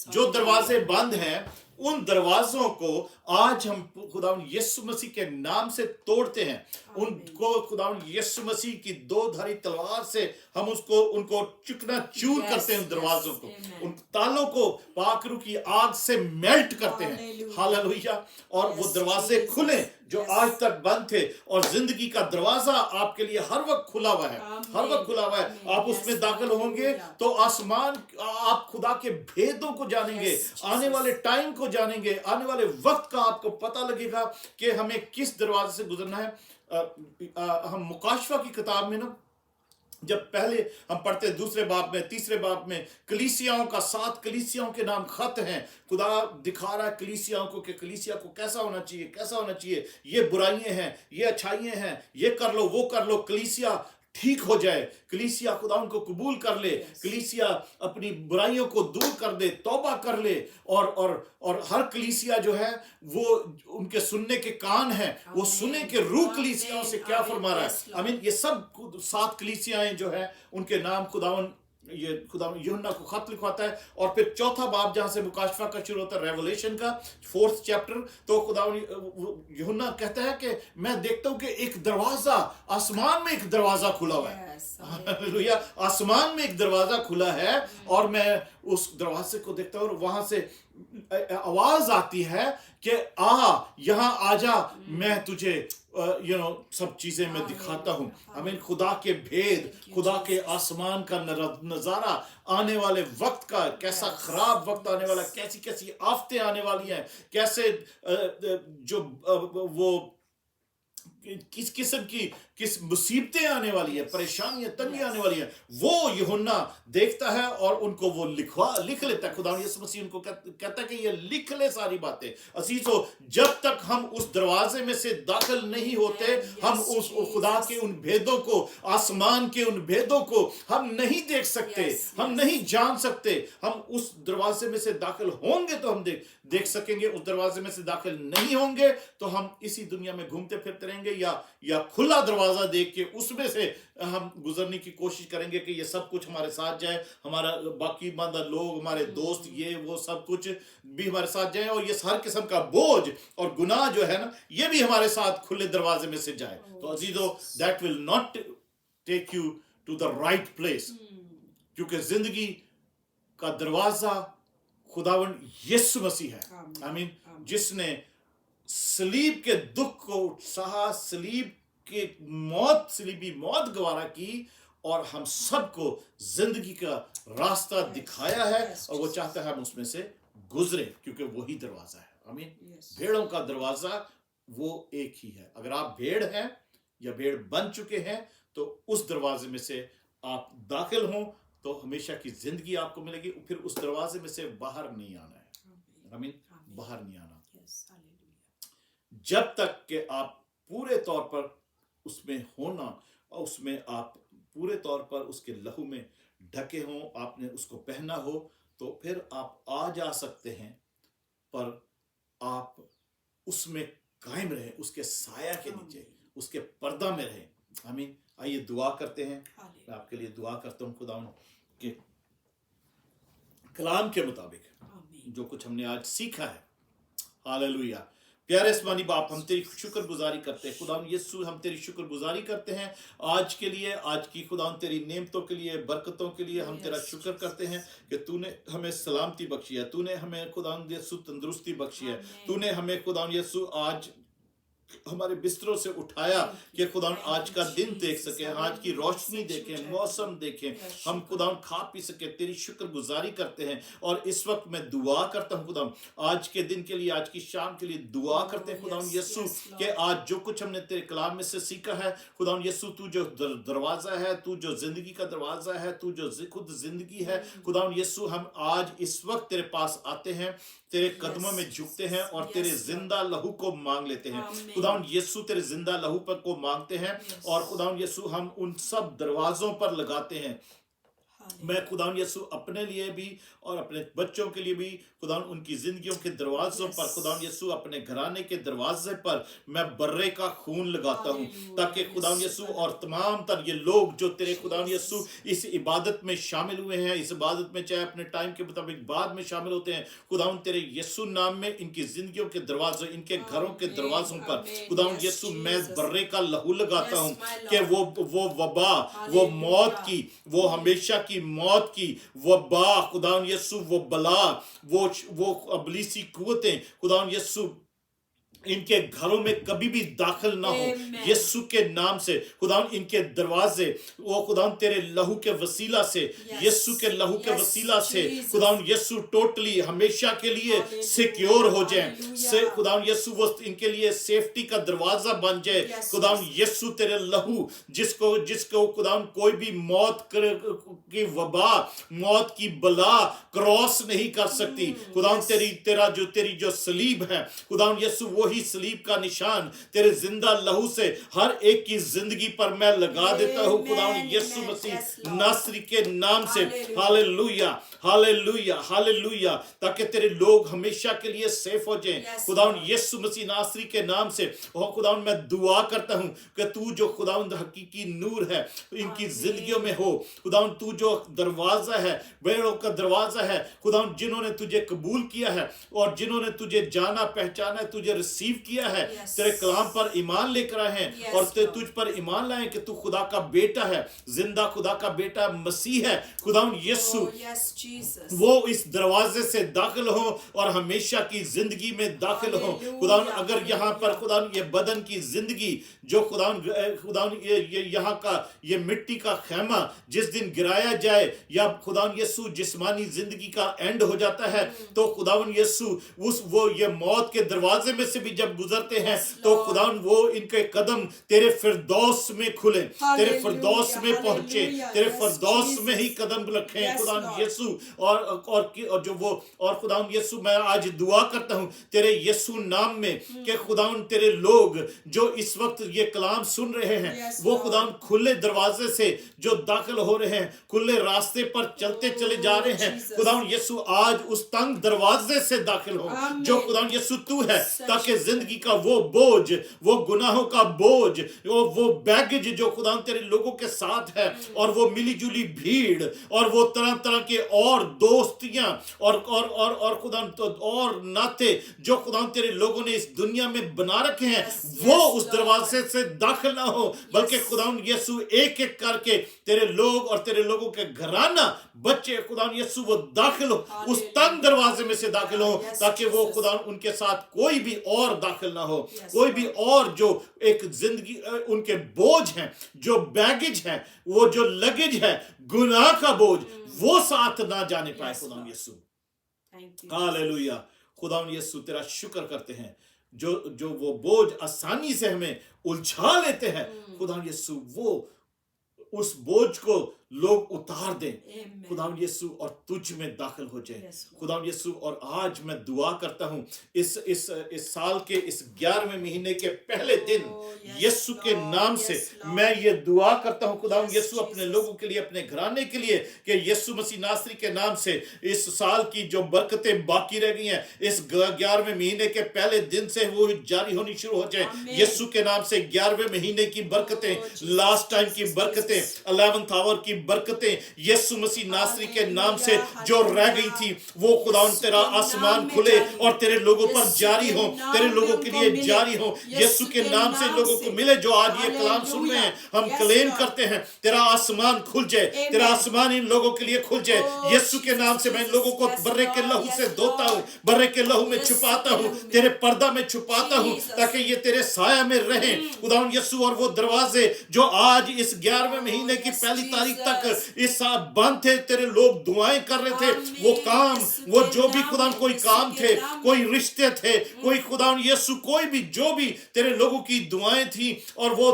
جو دروازے بند ہیں، उन दरवाजों को आज हम खुदावन यीशु मसीह के नाम से तोड़ते हैं। उनको खुदावन यीशु मसीह की दो धारी तलवार से हम उनको चुकना चूर करते हैं। उन दरवाजों को, उन तालों को पाकरू की आग से मेल्ट करते हैं। हालेलुया। और वो दरवाजे खुले जो आज तक बंद थे, और जिंदगी का दरवाजा आपके लिए हर वक्त खुला हुआ है, हर वक्त खुला हुआ है। आप उसमें दाखिल होंगे तो आसमान, आप खुदा के भेदों को जानेंगे, आने वाले टाइम को जानेंगे, आने वाले वक्त का आपको पता लगेगा कि हमें किस दरवाजे से गुजरना है। हम मुकाशवा की किताब में ना, जब पहले हम पढ़ते दूसरे बाब में, तीसरे बाब में कलीसियाओं का 7 कलीसियाओं के नाम खत हैं। खुदा दिखा रहा है कलीसियाओं को कि कलीसिया को कैसा होना चाहिए, कैसा होना चाहिए। ये बुराइयां हैं, ये अच्छाइयां हैं, ये कर लो, वो कर लो। कलीसिया ठीक हो जाए, कलीसिया खुदा उनको कबूल कर ले, कलीसिया अपनी बुराइयों को दूर कर दे, तौबा कर ले। और हर कलीसिया जो है वो उनके सुनने के कान हैं, वो सुने के रूह कलीसियाओं से क्या फरमा रहा है। आमीन। ये सब 7 कलीसियाएं जो है उनके नाम खुदावन ये खुदा यूहन्ना को खत लिखवाता है। और फिर चौथा बाब जहां से मुकाशफा का शुरू होता है, रेवलेशन का 4th चैप्टर, तो खुदा यूहन्ना कहता है कि मैं देखता हूं कि एक दरवाजा, आसमान में एक दरवाजा खुला हुआ है। हालेलुया। आसमान में एक दरवाजा खुला है और मैं उस दरवाजे को देखता हूं और वहां से आवाज आती है कि यहां आजा, मैं तुझे सब चीजें मैं दिखाता हूं। आमीन। खुदा के भेद, खुदा के आसमान का नजारा, आने वाले वक्त का, कैसा खराब वक्त आने वाला, कैसी कैसी आफतें आने वाली हैं, कैसे जो वो किस किस्म की किस मुसीबतें आने वाली है, परेशानियां, तंगियां आने वाली है, वो यूहन्ना देखता है और उनको वो लिख लेता है। खुदा यीशु मसीह उनको कहता है कि ये लिख ले सारी बातें। अजीजों, जब तक हम उस दरवाजे में से दाखिल नहीं होते, हम उस खुदा के उन भेदों को, आसमान के उन भेदों को हम नहीं देख सकते, हम नहीं जान सकते। हम उस दरवाजे में से दाखिल होंगे तो हम देख सकेंगे, उस दरवाजे में से दाखिल नहीं होंगे तो हम इसी दुनिया में घूमते फिरते रहेंगे, या खुला दरवाजा देख के उसमें से हम गुजरने की कोशिश करेंगे कि ये सब कुछ हमारे साथ जाए, हमारा बाकी लोग, हमारे दोस्त, ये वो सब कुछ भी हमारे साथ जाए, और ये हर किस्म का बोझ और गुनाह जो है ना, ये भी हमारे साथ खुले दरवाजे में से जाए। तो अजीजों, that will not take you to the right place, क्योंकि जिंदगी का दरवाजा खुदावन यीशु मसीह है। आमीन। जिसने सलीब के दुख को सहा, सलीब की मौत गवारा की, और हम सबको जिंदगी का रास्ता दिखाया है, और वो चाहता है हम उसमें से गुजरे, क्योंकि वही दरवाजा है। आमीन। भेड़ों का दरवाजा वो एक ही है। अगर आप भेड़ हैं या भेड़ बन चुके हैं, तो उस दरवाजे में से आप दाखिल हों तो हमेशा की जिंदगी आपको मिलेगी। फिर उस दरवाजे में से बाहर नहीं आना है। आमीन। बाहर नहीं आना, जब तक कि आप पूरे तौर पर उसमें होना, और उसमें आप पूरे तौर पर उसके लहू में ढके हों, आपने उसको पहना हो, तो फिर आप आ जा सकते हैं, पर आप उसमें कायम रहे, उसके साया के नीचे, उसके पर्दा में रहे। आमीन। आइए दुआ करते हैं। मैं आपके लिए दुआ करता हूँ खुदावन के कलाम के मुताबिक जो कुछ हमने आज सीखा है। हालेलुया। प्यारे आसमानी बाप, हम तेरी शुक्रगुजारी करते हैं खुदा यीशु, हम तेरी शुक्रगुजारी करते हैं आज के लिए, आज की खुदा तेरी नेमतों के लिए, बरकतों के लिए हम तेरा शुक्र करते हैं कि तूने हमें सलामती बख्शी है, तूने हमें खुदा यीशु तंदुरुस्ती बख्शी है, तूने हमें खुदा यीशु आज हमारे बिस्तरों से उठाया कि खुदा आज का दिन देख सके, आज की रोशनी देखें, मौसम देखें, हम खुदा खा पी सके। तेरी शुक्रगुजारी करते हैं। और इस वक्त मैं दुआ करता हूँ खुदा आज के दिन के लिए, आज की शाम के लिए दुआ करते हैं खुदा यीशु कि आज जो कुछ हमने तेरे कलाम में से सीखा है खुदा यीशु, तू जो दरवाजा है, तू जो जिंदगी का दरवाजा है, तू जो खुद जिंदगी है खुदा यीशु, हम आज इस वक्त तेरे पास आते हैं, तेरे कदमों में झुकते हैं और तेरे जिंदा लहू को मांग लेते हैं खुदावन यीशु। तेरे जिंदा लहू पर को मांगते हैं और खुदावन यीशु हम उन सब दरवाजों पर लगाते हैं मैं खुदावन यसु अपने लिए भी और अपने बच्चों के लिए भी खुदावन उनकी जिंदगियों के दरवाजों पर खुदावन यसु अपने घराने के दरवाजे पर मैं बर्रे का खून लगाता हूँ ताकि खुदावन यसु और तमाम तर ये लोग जो तेरे खुदावन यसु इस इबादत में शामिल हुए हैं, इस इबादत में चाहे अपने टाइम के मुताबिक बाद में शामिल होते हैं, खुदावन तेरे यसु नाम में इनकी जिंदगियों के दरवाजे, इनके घरों के दरवाजों पर खुदावन यसु मैं बर्रे का लहू लगाता हूँ कि वो वबा, वो मौत की, वो हमेशा की मौत की वबा खुदावन यसु, वो बला, वो अबलीसी कुव्वतें खुदावन यसु इनके घरों में कभी भी दाखिल ना हो यीशु के नाम से। खुदावन इनके दरवाजे वो खुदावन तेरे लहू के वसीला से, यीशु के लहू के वसीला से खुदावन यीशु टोटली हमेशा के लिए सिक्योर हो जाए से खुदावन यीशु वो इनके लिए सेफ्टी का दरवाजा बन जाए। खुदावन यीशु तेरे लहू जिसको खुदावन कोई भी मौत की वबा, मौत की बला क्रॉस नहीं कर सकती। खुदावन तेरी जो सलीब है खुदावन यीशु वो सलीब का निशान तेरे जिंदा लहू से हर एक की जिंदगी पर मैं लगा देता हूं खुदावन यीशु मसीह नासरी के नाम से। हालेलुया हालेलुया हालेलुया, ताकि तेरे लोग हमेशा के लिए सेफ हो जाएं खुदावन यीशु मसीह नासरी के नाम से। और खुदावन मैं दुआ करता हूं कि तू जो खुदावन हकीकी नूर है इनकी जिंदगियों में हो, खुदावन तू जो दरवाजा है, बेड़ों का दरवाजा है खुदावन, जिन्होंने तुझे कबूल किया है और जिन्होंने तुझे जाना पहचाना है, तुझे रिसीव किया है, तेरे कलाम पर ईमान लेकर आए हैं और तुझ पर ईमान लाए कि तू खुदा का बेटा है, जिंदा खुदा का बेटा मसीह है खुदावन यीशु। वो इस दरवाजे से दाखिल हो और हमेशा की जिंदगी में दाखिल हो खुदावन। अगर यहाँ पर खुदावन ये बदन की जिंदगी जो खुदावन ये यहाँ का ये मिट्टी का खैमा जिस दिन गिराया जाए या खुदावन यीशु जिस्मानी जिंदगी का एंड हो जाता है, तो खुदावन यीशु वो ये मौत के दरवाजे में से भी जब गुजरते हैं तो खुदावन वो इनके कदम तेरे फिरदौस में खुले, तेरे फिरदौस में पहुंचे, तेरे फिरदौस में ही कदम रखें खुदावन यीशु। और जो वो और खुदावन यीशु मैं आज दुआ करता हूं तेरे यीशु नाम में कि खुदावन तेरे लोग जो इस वक्त ये कलाम सुन रहे हैं वो खुदावन खुले दरवाजे से जो दाखिल हो रहे हैं, खुले रास्ते पर चलते चले जा रहे हैं खुदावन यीशु, आज उस तंग दरवाजे से दाखिल हो जो खुदावन यीशु तू है, ताकि जिंदगी का वो बोझ, वो गुनाहों का बोझ, वो बैगेज जो खुदावन तेरे लोगों के साथ है और वो मिली जुली भीड़ और वो तरह तरह के और दोस्तियां और खुदावन और नाते जो खुदावन तेरे लोगों ने इस दुनिया में बना रखे हैं वो उस दरवाजे से दाखिल ना हो, बल्कि खुदावन यीशु एक एक करके तेरे लोग और तेरे लोगों के घराना बच्चे खुदावन यीशु वो दाखिल हो, उस तंग दरवाजे में से दाखिल हो, ताकि वो खुदावन उनके साथ कोई भी और दाखिल ना हो, कोई भी और जो एक जिंदगी उनके बोझ हैं, जो बैगेज है, वो जो लगेज है, गुनाह का बोझ वो साथ ना जाने पाए खुदावन यीशु। हालेलुया। खुदावन यीशु तेरा शुक्र करते हैं जो वो बोझ आसानी से हमें उलझा लेते हैं खुदावन यीशु, वो उस बोझ को लोग उतार दें खुदावन यीशु और तुझ में दाखिल हो जाए खुदावन यीशु। और आज मैं दुआ करता हूं इस साल के इस 11वें महीने के पहले दिन यीशु के नाम से मैं ये दुआ करता हूं खुदावन यीशु अपने लोगों के लिए, अपने घराने के लिए, कि यीशु मसीह नासरी के नाम से इस साल की जो बरकतें बाकी रह गई हैं इस 11वें महीने के पहले दिन से वो जारी होनी शुरू हो जाए यीशु के नाम से। 11वें महीने की बरकतें, लास्ट टाइम की बरकतें, 11th आवर की बरकतें यीशु मसीह नासरी के नाम से जो रह गई थी वो खुदावन तेरा आसमान खुले और तेरे लोगों पर जारी हो, तेरे लोगों के लिए जारी हो यीशु के नाम से लोगों को मिले जो आज ये कलाम सुन रहे हैं। हम क्लेम करते हैं तेरा आसमान खुल जाए, तेरा आसमान इन लोगों के लिए खुल जाए यीशु के नाम से। मैं इन लोगों को बर्रे के लहू से धोता हूं, बर्रे के लहू में छुपाता हूं, तेरे पर्दा में छुपाता हूं ताकि ये तेरे साया में रहे खुदावन यीशु। और वो दरवाजे जो आज इस 11वें महीने की पहली तारीख तक इस बंद थे, तेरे लोग दुआएं कर रहे थे, वो काम, वो जो भी खुदा कोई काम थे, कोई रिश्ते थे, कोई खुदा यीशु कोई भी जो भी तेरे लोगों की दुआएं थी और वो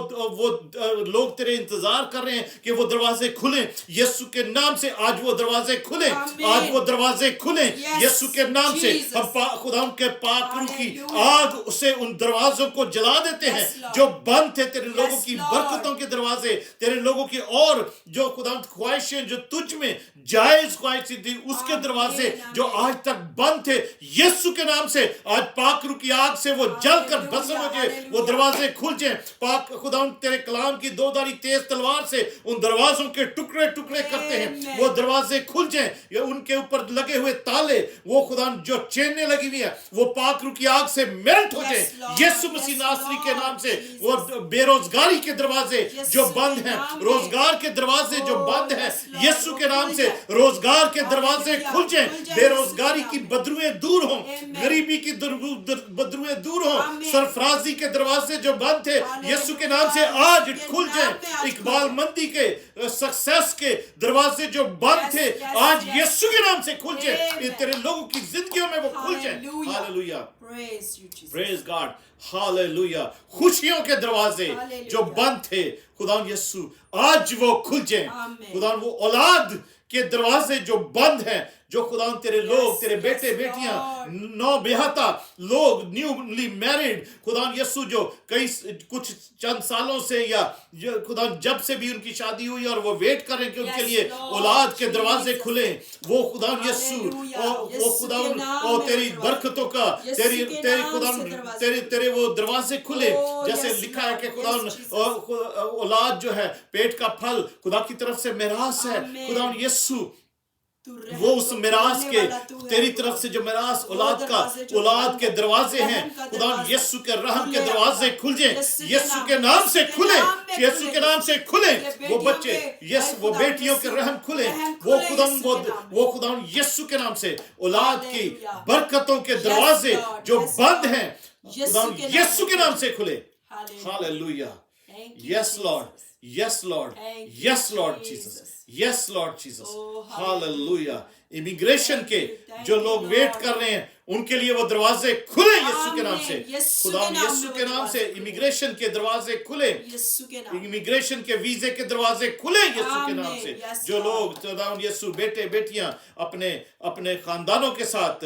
लोग तेरे इंतजार कर रहे हैं कि वो दरवाजे खुले यीशु के नाम से। आज वो दरवाजे खुले, आज वो दरवाजे खुले यीशु के नाम से। हम खुदा के पाक रूह की आग से उन दरवाजों को जला देते हैं जो बंद थे, तेरे लोगों की बरकतों के दरवाजे, तेरे लोगों की और जो खुदा ख्वाहिशें जो तुझ में जायज ख्वाहिशें थी उसके दरवाजे जो आज तक बंद थे, यीशु के नाम से आज पाकरू की आग से वो जलकर भस्म हो जाए, वो दरवाजे खुल जाए। पाक खुदा तेरे कलाम की दो धारी तेज तलवार से उन दरवाजों के टुकड़े टुकड़े करते हैं, वो दरवाजे खुल जाए, या उनके ऊपर लगे हुए ताले, वो खुदा जो चेनें लगी हुई है वो पाकरू की आग से मेल्ट हो जाए यीशु मसीह नासरी के नाम से। वो बेरोजगारी के दरवाजे जो बंद हैं, रोजगार के दरवाजे जो बंद हैं, यीशु के नाम से रोजगार के दरवाजे खुल जाएं, बेरोजगारी की बदरुएं दूर हों, गरीबी की बदरुएं दूर हों, सरफराजी के दरवाजे जो बंद थे यीशु के नाम से आज खुल जाएं, इकबाल मंदी के सक्सेस के दरवाजे जो बंद थे आज यीशु के नाम से खुल जाएं, तेरे लोगों की जिंदगियों में वो खुल जाएं। Hallelujah, praise God, hallelujah. खुशियों के दरवाजे जो बंद थे खुदा यीशु आज वो खुल जाएं, खुदा वो औलाद के दरवाजे जो बंद हैं, जो खुदा तेरे लोग, तेरे बेटे बेटियां, नौ बेहता लोग, न्यूली मैरिड खुदा यीशु जो कई कुछ चंद सालों से या खुदा जब से भी उनकी शादी हुई और वो वेट कर रहे हैं कि उनके लिए औलाद के दरवाजे खुले, वो खुदा यीशु वो खुदा और तेरी बरकतों का तेरी खुदा तेरे वो दरवाजे खुले, जैसे लिखा है कि खुदा औलाद जो है पेट का फल खुदा की तरफ से मिरास है। खुदा यीशु वो उस मिरास के तेरी तरफ से जो मिरास औलाद के दरवाजे हैं, खुदा यीशु के रहम के दरवाजे खुल जाएं, यीशु के नाम से खुले, यीशु के नाम से खुले वो बच्चे, यस वो बेटियों के रहम खुले, वो खुदा यीशु के नाम से औलाद की बरकतों के दरवाजे जो बंद हैं खुदा यीशु के नाम से खुले। Hallelujah, yes Lord, yes Lord, yes Lord Jesus, yes Lord Jesus, hallelujah। Immigration के जो लोग वेट कर रहे हैं उनके लिए वो दरवाजे खुले यीशु के नाम से, खुदा यीशु के नाम से इमिग्रेशन के दरवाजे खुले, इमिग्रेशन के वीजे के दरवाजे खुले यीशु के नाम से। जो लोग खुदा यीशु बेटे बेटियां अपने अपने खानदानों के साथ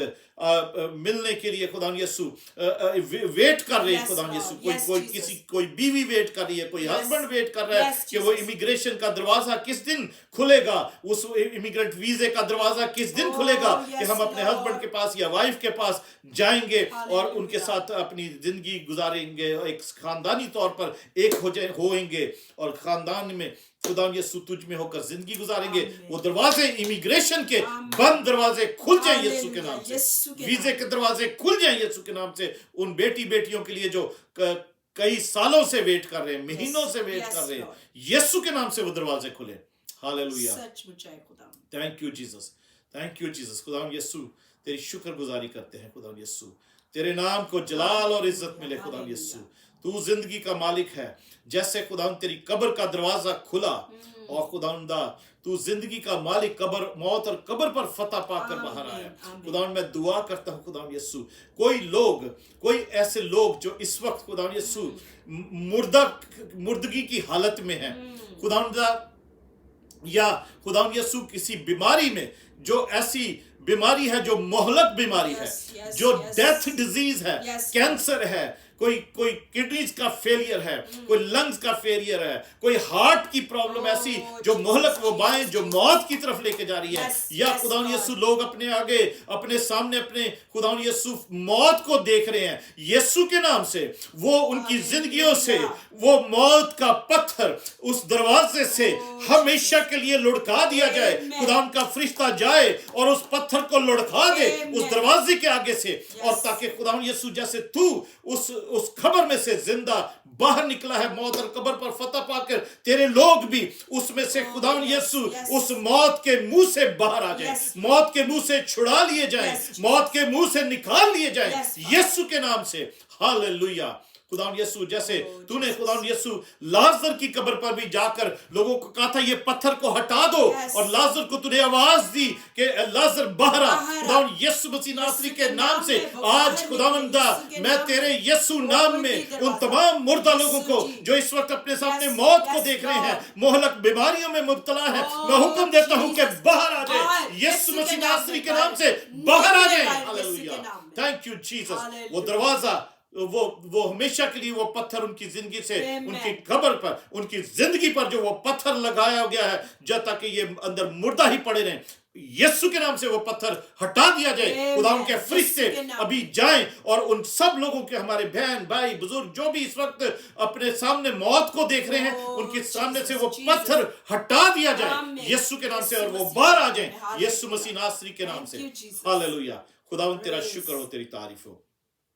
मिलने के लिए खुदा यीशु वेट कर रहे हैं, खुदा यीशु कोई बीवी वेट कर रही है, कोई हस्बैंड वेट कर रहा है कि वो इमिग्रेशन का दरवाजा किस दिन खुलेगा, उस इमिग्रेंट वीजे का दरवाजा किस दिन खुलेगा कि हम अपने हस्बैंड के पास या वाइफ के पास जाएंगे और उनके साथ अपनी जिंदगी गुजारेंगे, एक खानदानी तौर पर एक होएंगे और खानदान में खुदा यीशु तुझ में होकर जिंदगी गुजारेंगे। वो दरवाजे इमिग्रेशन के बंद दरवाजे खुल जाएं यीशु के नाम से, वीजे के दरवाजे खुल जाएं यीशु के नाम से। उन बेटियों के लिए जो कई सालों से वेट कर रहे हैं, महीनों से वेट कर रहे हैं, यीशु के नाम से वो दरवाजे खुले। Hallelujah, thank you Jesus, thank you Jesus. खुदा यीशु तेरी शुक्रगुजारी करते हैं, खुदा यीशु तेरे नाम को जलाल और इज्जत मिले। खुदा यीशु तू जिंदगी का मालिक है, जैसे खुदा तेरी कब्र का दरवाजा खुला और खुदा तू जिंदगी का मालिक कब्र मौत और कब्र पर फतह पाकर बाहर आया। खुदा मैं दुआ करता हूँ खुदा यीशु कोई ऐसे लोग जो इस वक्त खुदा यीशु मुर्दगी की हालत में है खुदा, या खुदा यीशु किसी बीमारी में, जो ऐसी बीमारी है जो मोहलक बीमारी है, जो डेथ डिजीज है, कैंसर है, कोई किडनीज का फेलियर है, कोई लंग्स का फेलियर है, कोई हार्ट की प्रॉब्लम ऐसी जो मोहलक वबाएं जो मौत की तरफ लेके जा रही है, या खुदा यीशु लोग अपने आगे अपने सामने अपने खुदा यीशु मौत को देख रहे हैं, यीशु के नाम से वो उनकी जिंदगियों से वो मौत का पत्थर उस दरवाजे से हमेशा के लिए लुढ़का दिया जाए। खुदा उनका फरिश्ता जाए और उस पत्थर को लुढ़का दे उस दरवाजे के आगे से, और ताकि खुदा यीशु जैसे तू उस खबर में से जिंदा बाहर निकला है मौत और कब्र पर फतह पाकर, तेरे लोग भी उसमें से खुदा यीशु उस मौत के मुंह से बाहर आ जाए, मौत के मुंह से छुड़ा लिए जाए, मौत के मुंह से निकाल लिए जाए यीशु के नाम से। हालेलुया, खुदा यीशु जैसे तूने खुदा यीशु लाजर की कब्र पर भी जाकर लोगों को कहा था ये पत्थर को हटा दो, और लाजर को तूने आवाज दी कि लाजर बाहर आ। खुदा यीशु मसीह नासरी के नाम से आज खुदावंदा मैं तेरे यीशु नाम में उन तमाम मुर्दा लोगों को जो इस वक्त अपने सामने मौत को देख रहे हैं, मोहलक बीमारियों में मुब्तला है, मैं हुक्म देता हूं कि बाहर आ जाए यीशु मसीह नासरी के नाम से, बाहर आ जाए। Hallelujah, thank you Jesus. वो दरवाजा वो हमेशा के लिए वो पत्थर उनकी जिंदगी से, Amen. उनकी कब्र पर, उनकी जिंदगी पर जो वो पत्थर लगाया गया है, जब तक कि ये अंदर मुर्दा ही पड़े रहें, यीशु के नाम से वो पत्थर हटा दिया जाए। Amen. खुदा उनके फरिश्ते यीशु के नाम अभी जाएं और उन सब लोगों के, हमारे बहन भाई बुजुर्ग जो भी इस वक्त अपने सामने मौत को देख रहे हैं, Oh, उनके सामने से Jesus, वो Jesus. पत्थर हटा दिया जाए Amen. यीशु के नाम से, और यीशु वो मसीह बाहर आ के जाएं नाम में। यीशु मसीह नासरी के नाम Thank से। you, Jesus. हालेलुया। खुदावंद तेरा Praise. शुक्र हो, तेरी तारीफ हो।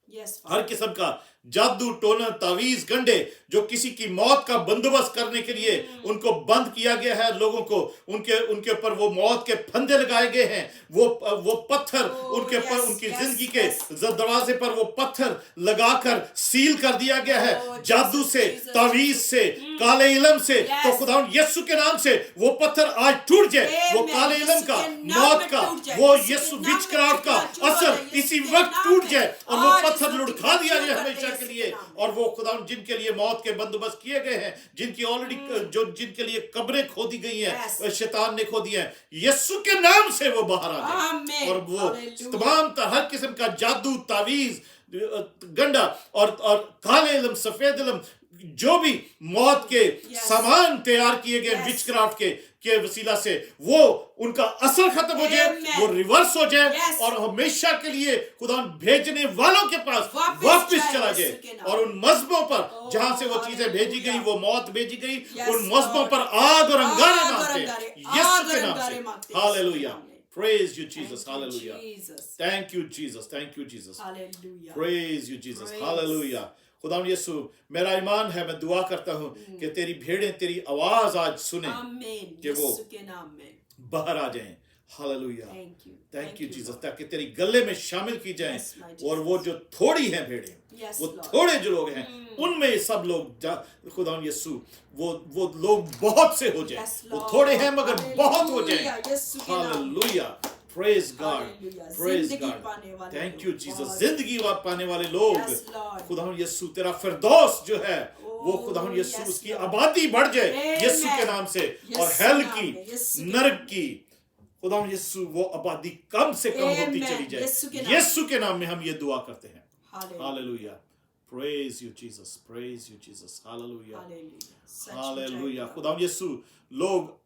Yes, हर Father. किस्म का जादू टोना तावीज गंडे जो किसी की मौत का बंदोबस्त करने के लिए उनको बंद किया गया है, लोगों को उनके ऊपर वो मौत के फंदे लगाए गए हैं, वो पत्थर उनके ऊपर, उनकी जिंदगी के दरवाजे पर वो पत्थर लगाकर सील कर दिया गया है जादू से, तावीज से, काले इलम से। तो खुदा यीशु के नाम से वो पत्थर आज टूट जाए, वो काले इलम का, मौत का, वो यीशु विचक्राफ्ट का असर इसी वक्त टूट जाए और वो पत्थर लुढ़का दिया जाए हमेशा के लिए। और वो खुदा जिनके लिए मौत के बंदोबस्त किए गए हैं, जिनकी ऑलरेडी जो जिनके लिए कब्रें खोदी गई हैं, शैतान ने खोदी हैं, यीशु के नाम से वो बाहर आ जाए और वो तमाम हर किस्म का जादू तावीज गंडा और काले इलम, सफेद इलम, जो भी मौत के सामान तैयार किए गए विचक्राफ्ट के वसीला से, वो उनका असर खत्म हो जाए, वो रिवर्स हो जाए और हमेशा के लिए खुदा भेजने वालों के पास वापस चला जाए। और उन मजहबों पर जहां से वो चीजें भेजी गई, वो मौत भेजी गई, उन मजहबों पर आग और अंगारे मारते यीशु के नाम से। Hallelujah. Praise you, Jesus. Hallelujah. Thank you, Jesus. Thank you, Jesus. Hallelujah. Praise you, Jesus. Hallelujah. खुदा यीशु, मेरा ईमान है, मैं दुआ करता हूँ कि तेरी भेड़ें तेरी आवाज आज सुने, कि वो बाहर आ जाएं। हालेलुया। थैंक यू जीसस, ताकि तेरी गले में शामिल की जाएं। और वो जो थोड़ी हैं भेड़ें, वो थोड़े जो लोग हैं, उनमें सब लोग खुदा यीशु वो लोग बहुत से हो जाएं। वो थोड़े हैं मगर बहुत हो जाएं। Hallelujah. Praise God. Praise God. Thank you Jesus. जिंदगी पाने वाले लोग, खुदा यीशु तेरा फिरदौस जो है वो खुदा यीशु उसकी आबादी बढ़ जाए यीशु के नाम से, और हेल की, नरक की, खुदा यीशु वो आबादी कम से कम होती चली जाए। यीशु के नाम में हम ये दुआ करते हैं। Hallelujah. Praise you Jesus. Praise you Jesus. Hallelujah. Hallelujah. खुदा यीशु, लोग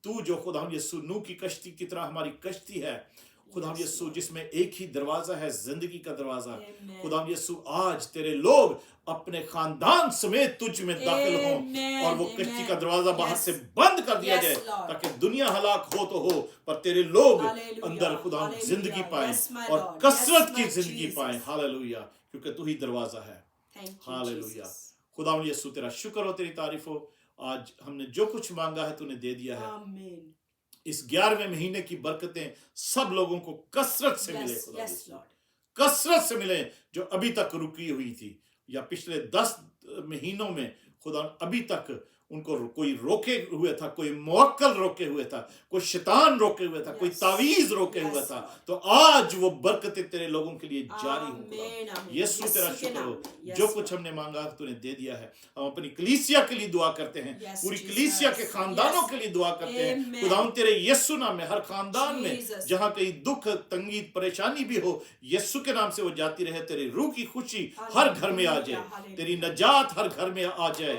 तू जो खुदा यीशु नूह की कश्ती की तरह हमारी कश्ती है, खुदा यीशु जिसमें एक ही दरवाजा है, जिंदगी का दरवाजा। खुदा यीशु आज तेरे लोग अपने खानदान समेत तुझ में दाखिल हों और वो कश्ती का दरवाजा बाहर से बंद कर दिया जाए, ताकि दुनिया हलाक हो तो हो, पर तेरे लोग अंदर खुदा जिंदगी पाएं और कसरत की जिंदगी पाएं। हालेलुया। क्योंकि तू ही दरवाजा है। हालेलुया। खुदा यीशु तेरा शुक्र हो, तेरी तारीफ हो। आज हमने जो कुछ मांगा है तूने दे दिया है। इस 11वें महीने की बरकतें सब लोगों को कसरत से मिले, कसरत से मिले, जो अभी तक रुकी हुई थी, या पिछले 10 महीनों में खुदा अभी तक उनको कोई रोके हुए था, कोई मुवक्किल रोके हुए था, कोई शैतान रोके हुए था, कोई तावीज रोके हुआ था, तो आज वो बरकतें तेरे लोगों के लिए जारी हों। यीशु तेरा शुक्र हो, जो कुछ हमने मांगा तूने दे दिया है। हम अपनी कलीसिया के लिए दुआ करते हैं, पूरी कलीसिया के खानदानों के लिए दुआ करते हैं। खुदावंद तेरे यीशु नाम में हर खानदान में जहां कहीं दुख, तंगी, परेशानी भी हो, यीशु के नाम से वो जाती रहे। तेरी रूह की खुशी हर घर में आ जाए, तेरी नजात हर घर में आ जाए।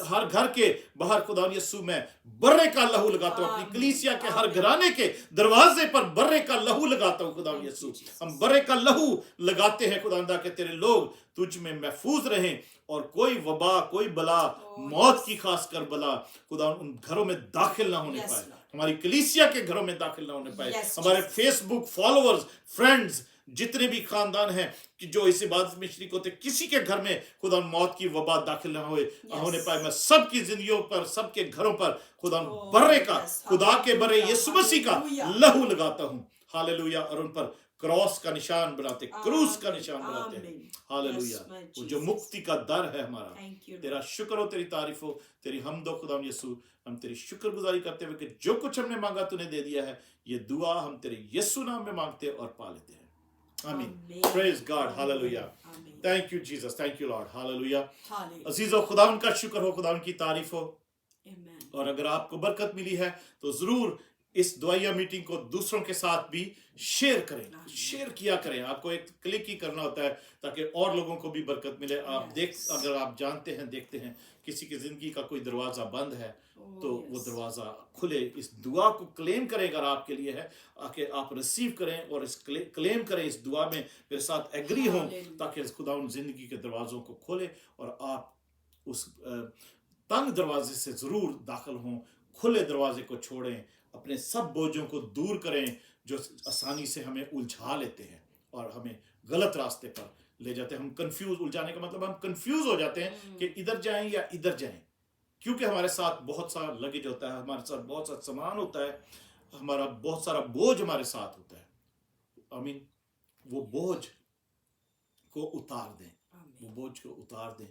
हर घर के बाहर खुदा यीशु में बर्रे का लहू लगाता हूं, अपनी कलीसिया के हर घराने के दरवाजे पर बर्रे का लहू लगाता हूं। खुदा यीशु, हम बर्रे का लहू लगाते हैं खुदा के तेरे लोग तुझ में महफूज रहें, और कोई वबा, कोई बला, मौत की खासकर बला खुदा उन घरों में दाखिल ना होने पाए, हमारी कलीसिया के घरों में दाखिल ना होने पाए। हमारे फेसबुक फॉलोअर्स, फ्रेंड्स, जितने भी खानदान हैं कि जो इस इबादत में शरीक होते, किसी के घर में खुदा मौत की वबा दाखिल ना होने पाए। मैं सबकी जिंदगियों पर, सबके घरों पर खुदा बर्रे का, खुदा के बर्रे यीशु मसीह का लहू लगाता हूं। हालेलुया। और उन पर क्रॉस का निशान बनाते, क्रूस का निशान बनाते हैं। हालेलुया। वो जो मुक्ति का दर है हमारा। तेरा शुक्र हो, तेरी तारीफ हो, तेरी हमदो खुदा यीशु। हम तेरी शुक्रगुजारी करते हुए कि जो कुछ हमने मांगा तूने दे दिया है। ये दुआ हम तेरे यीशु नाम में मांगते और पा लेते हैं। Amen. Praise God. Hallelujah. Thank you Jesus. Thank you Lord. Hallelujah. अजीज़ो, खुदा उनका शुक्र हो, खुदा उनकी तारीफ हो। और अगर आपको बरकत मिली है तो जरूर इस दुआया मीटिंग को दूसरों के साथ भी शेयर करें, शेयर किया करें। आपको एक क्लिक ही करना होता है ताकि और लोगों को भी बरकत मिले। आप अगर आप जानते हैं, देखते हैं किसी की जिंदगी का कोई दरवाजा बंद है तो वो दरवाजा खुले, इस दुआ को क्लेम करें अगर आपके लिए है, आके आप रिसीव करें और इस क्लेम करें, इस दुआ में मेरे साथ एग्री हों ताकि खुदा उन जिंदगी के दरवाजों को खोले और आप उस तंग दरवाजे से जरूर दाखिल हों, खुले दरवाजे को छोड़ें, अपने सब बोझों को दूर करें जो आसानी से हमें उलझा लेते हैं और हमें गलत रास्ते पर ले जाते हैं। हम कंफ्यूज, उलझाने का मतलब हम कंफ्यूज हो जाते हैं कि इधर जाएं या इधर जाएं, क्योंकि हमारे साथ बहुत सारा लगेज होता है, हमारे साथ बहुत सारा सामान होता है, हमारा बहुत सारा बोझ हमारे साथ होता है। आमीन। वो बोझ को उतार दें, वो बोझ को उतार दें,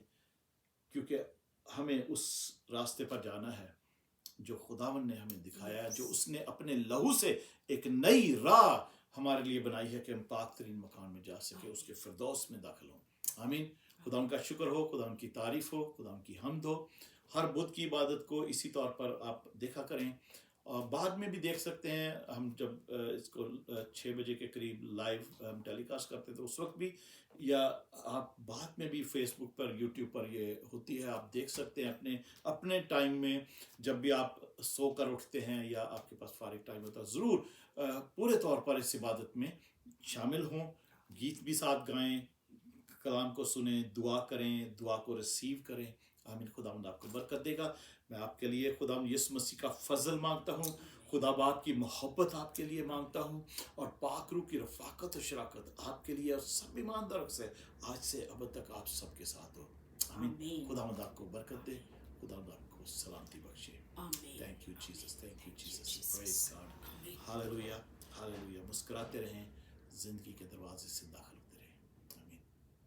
क्योंकि हमें उस रास्ते पर जाना है जो खुदावन ने हमें दिखाया है, जो उसने अपने लहू से एक नई राह हमारे लिए बनाई है कि हम पाक तरीन मकान में जा सके, उसके फिरदौस में दाखिल हों। आमीन। खुदा उनका शुक्र हो, खुदा उनकी तारीफ हो, खुदा उनकी हम्द हो। हर बुध की इबादत को इसी तौर पर आप देखा करें और बाद में भी देख सकते हैं। हम जब इसको 6 बजे के करीब लाइव हम टेलीकास्ट करते थे उस वक्त भी, या आप बाद में भी फेसबुक पर, यूट्यूब पर ये होती है, आप देख सकते हैं अपने अपने टाइम में। जब भी आप सोकर उठते हैं या आपके पास फारिग टाइम होता है, ज़रूर पूरे तौर पर इस इबादत में शामिल हों, गीत भी साथ गाएं, कलाम को सुने, दुआ करें, दुआ को रिसीव करें। आमीन। खुदावंद आपको बरकत देगा। मैं आपके लिए खुदावंद यीशु मसीह का फजल मांगता हूँ, खुदा बाप की मोहब्बत आपके लिए मांगता हूँ और पाक रूह की रफाकत और शराकत आपके लिए और सब ईमानदारों से आज से अब तक आप सबके साथ हो। आमीन। खुदावंद आपको बरकत दे, खुदावंद आपको सलामती बख्शे। Thank you Jesus, thank you Jesus, praise God, hallelujah, hallelujah. मुस्कुराते रहें, जिंदगी के दरवाजे से दाखिल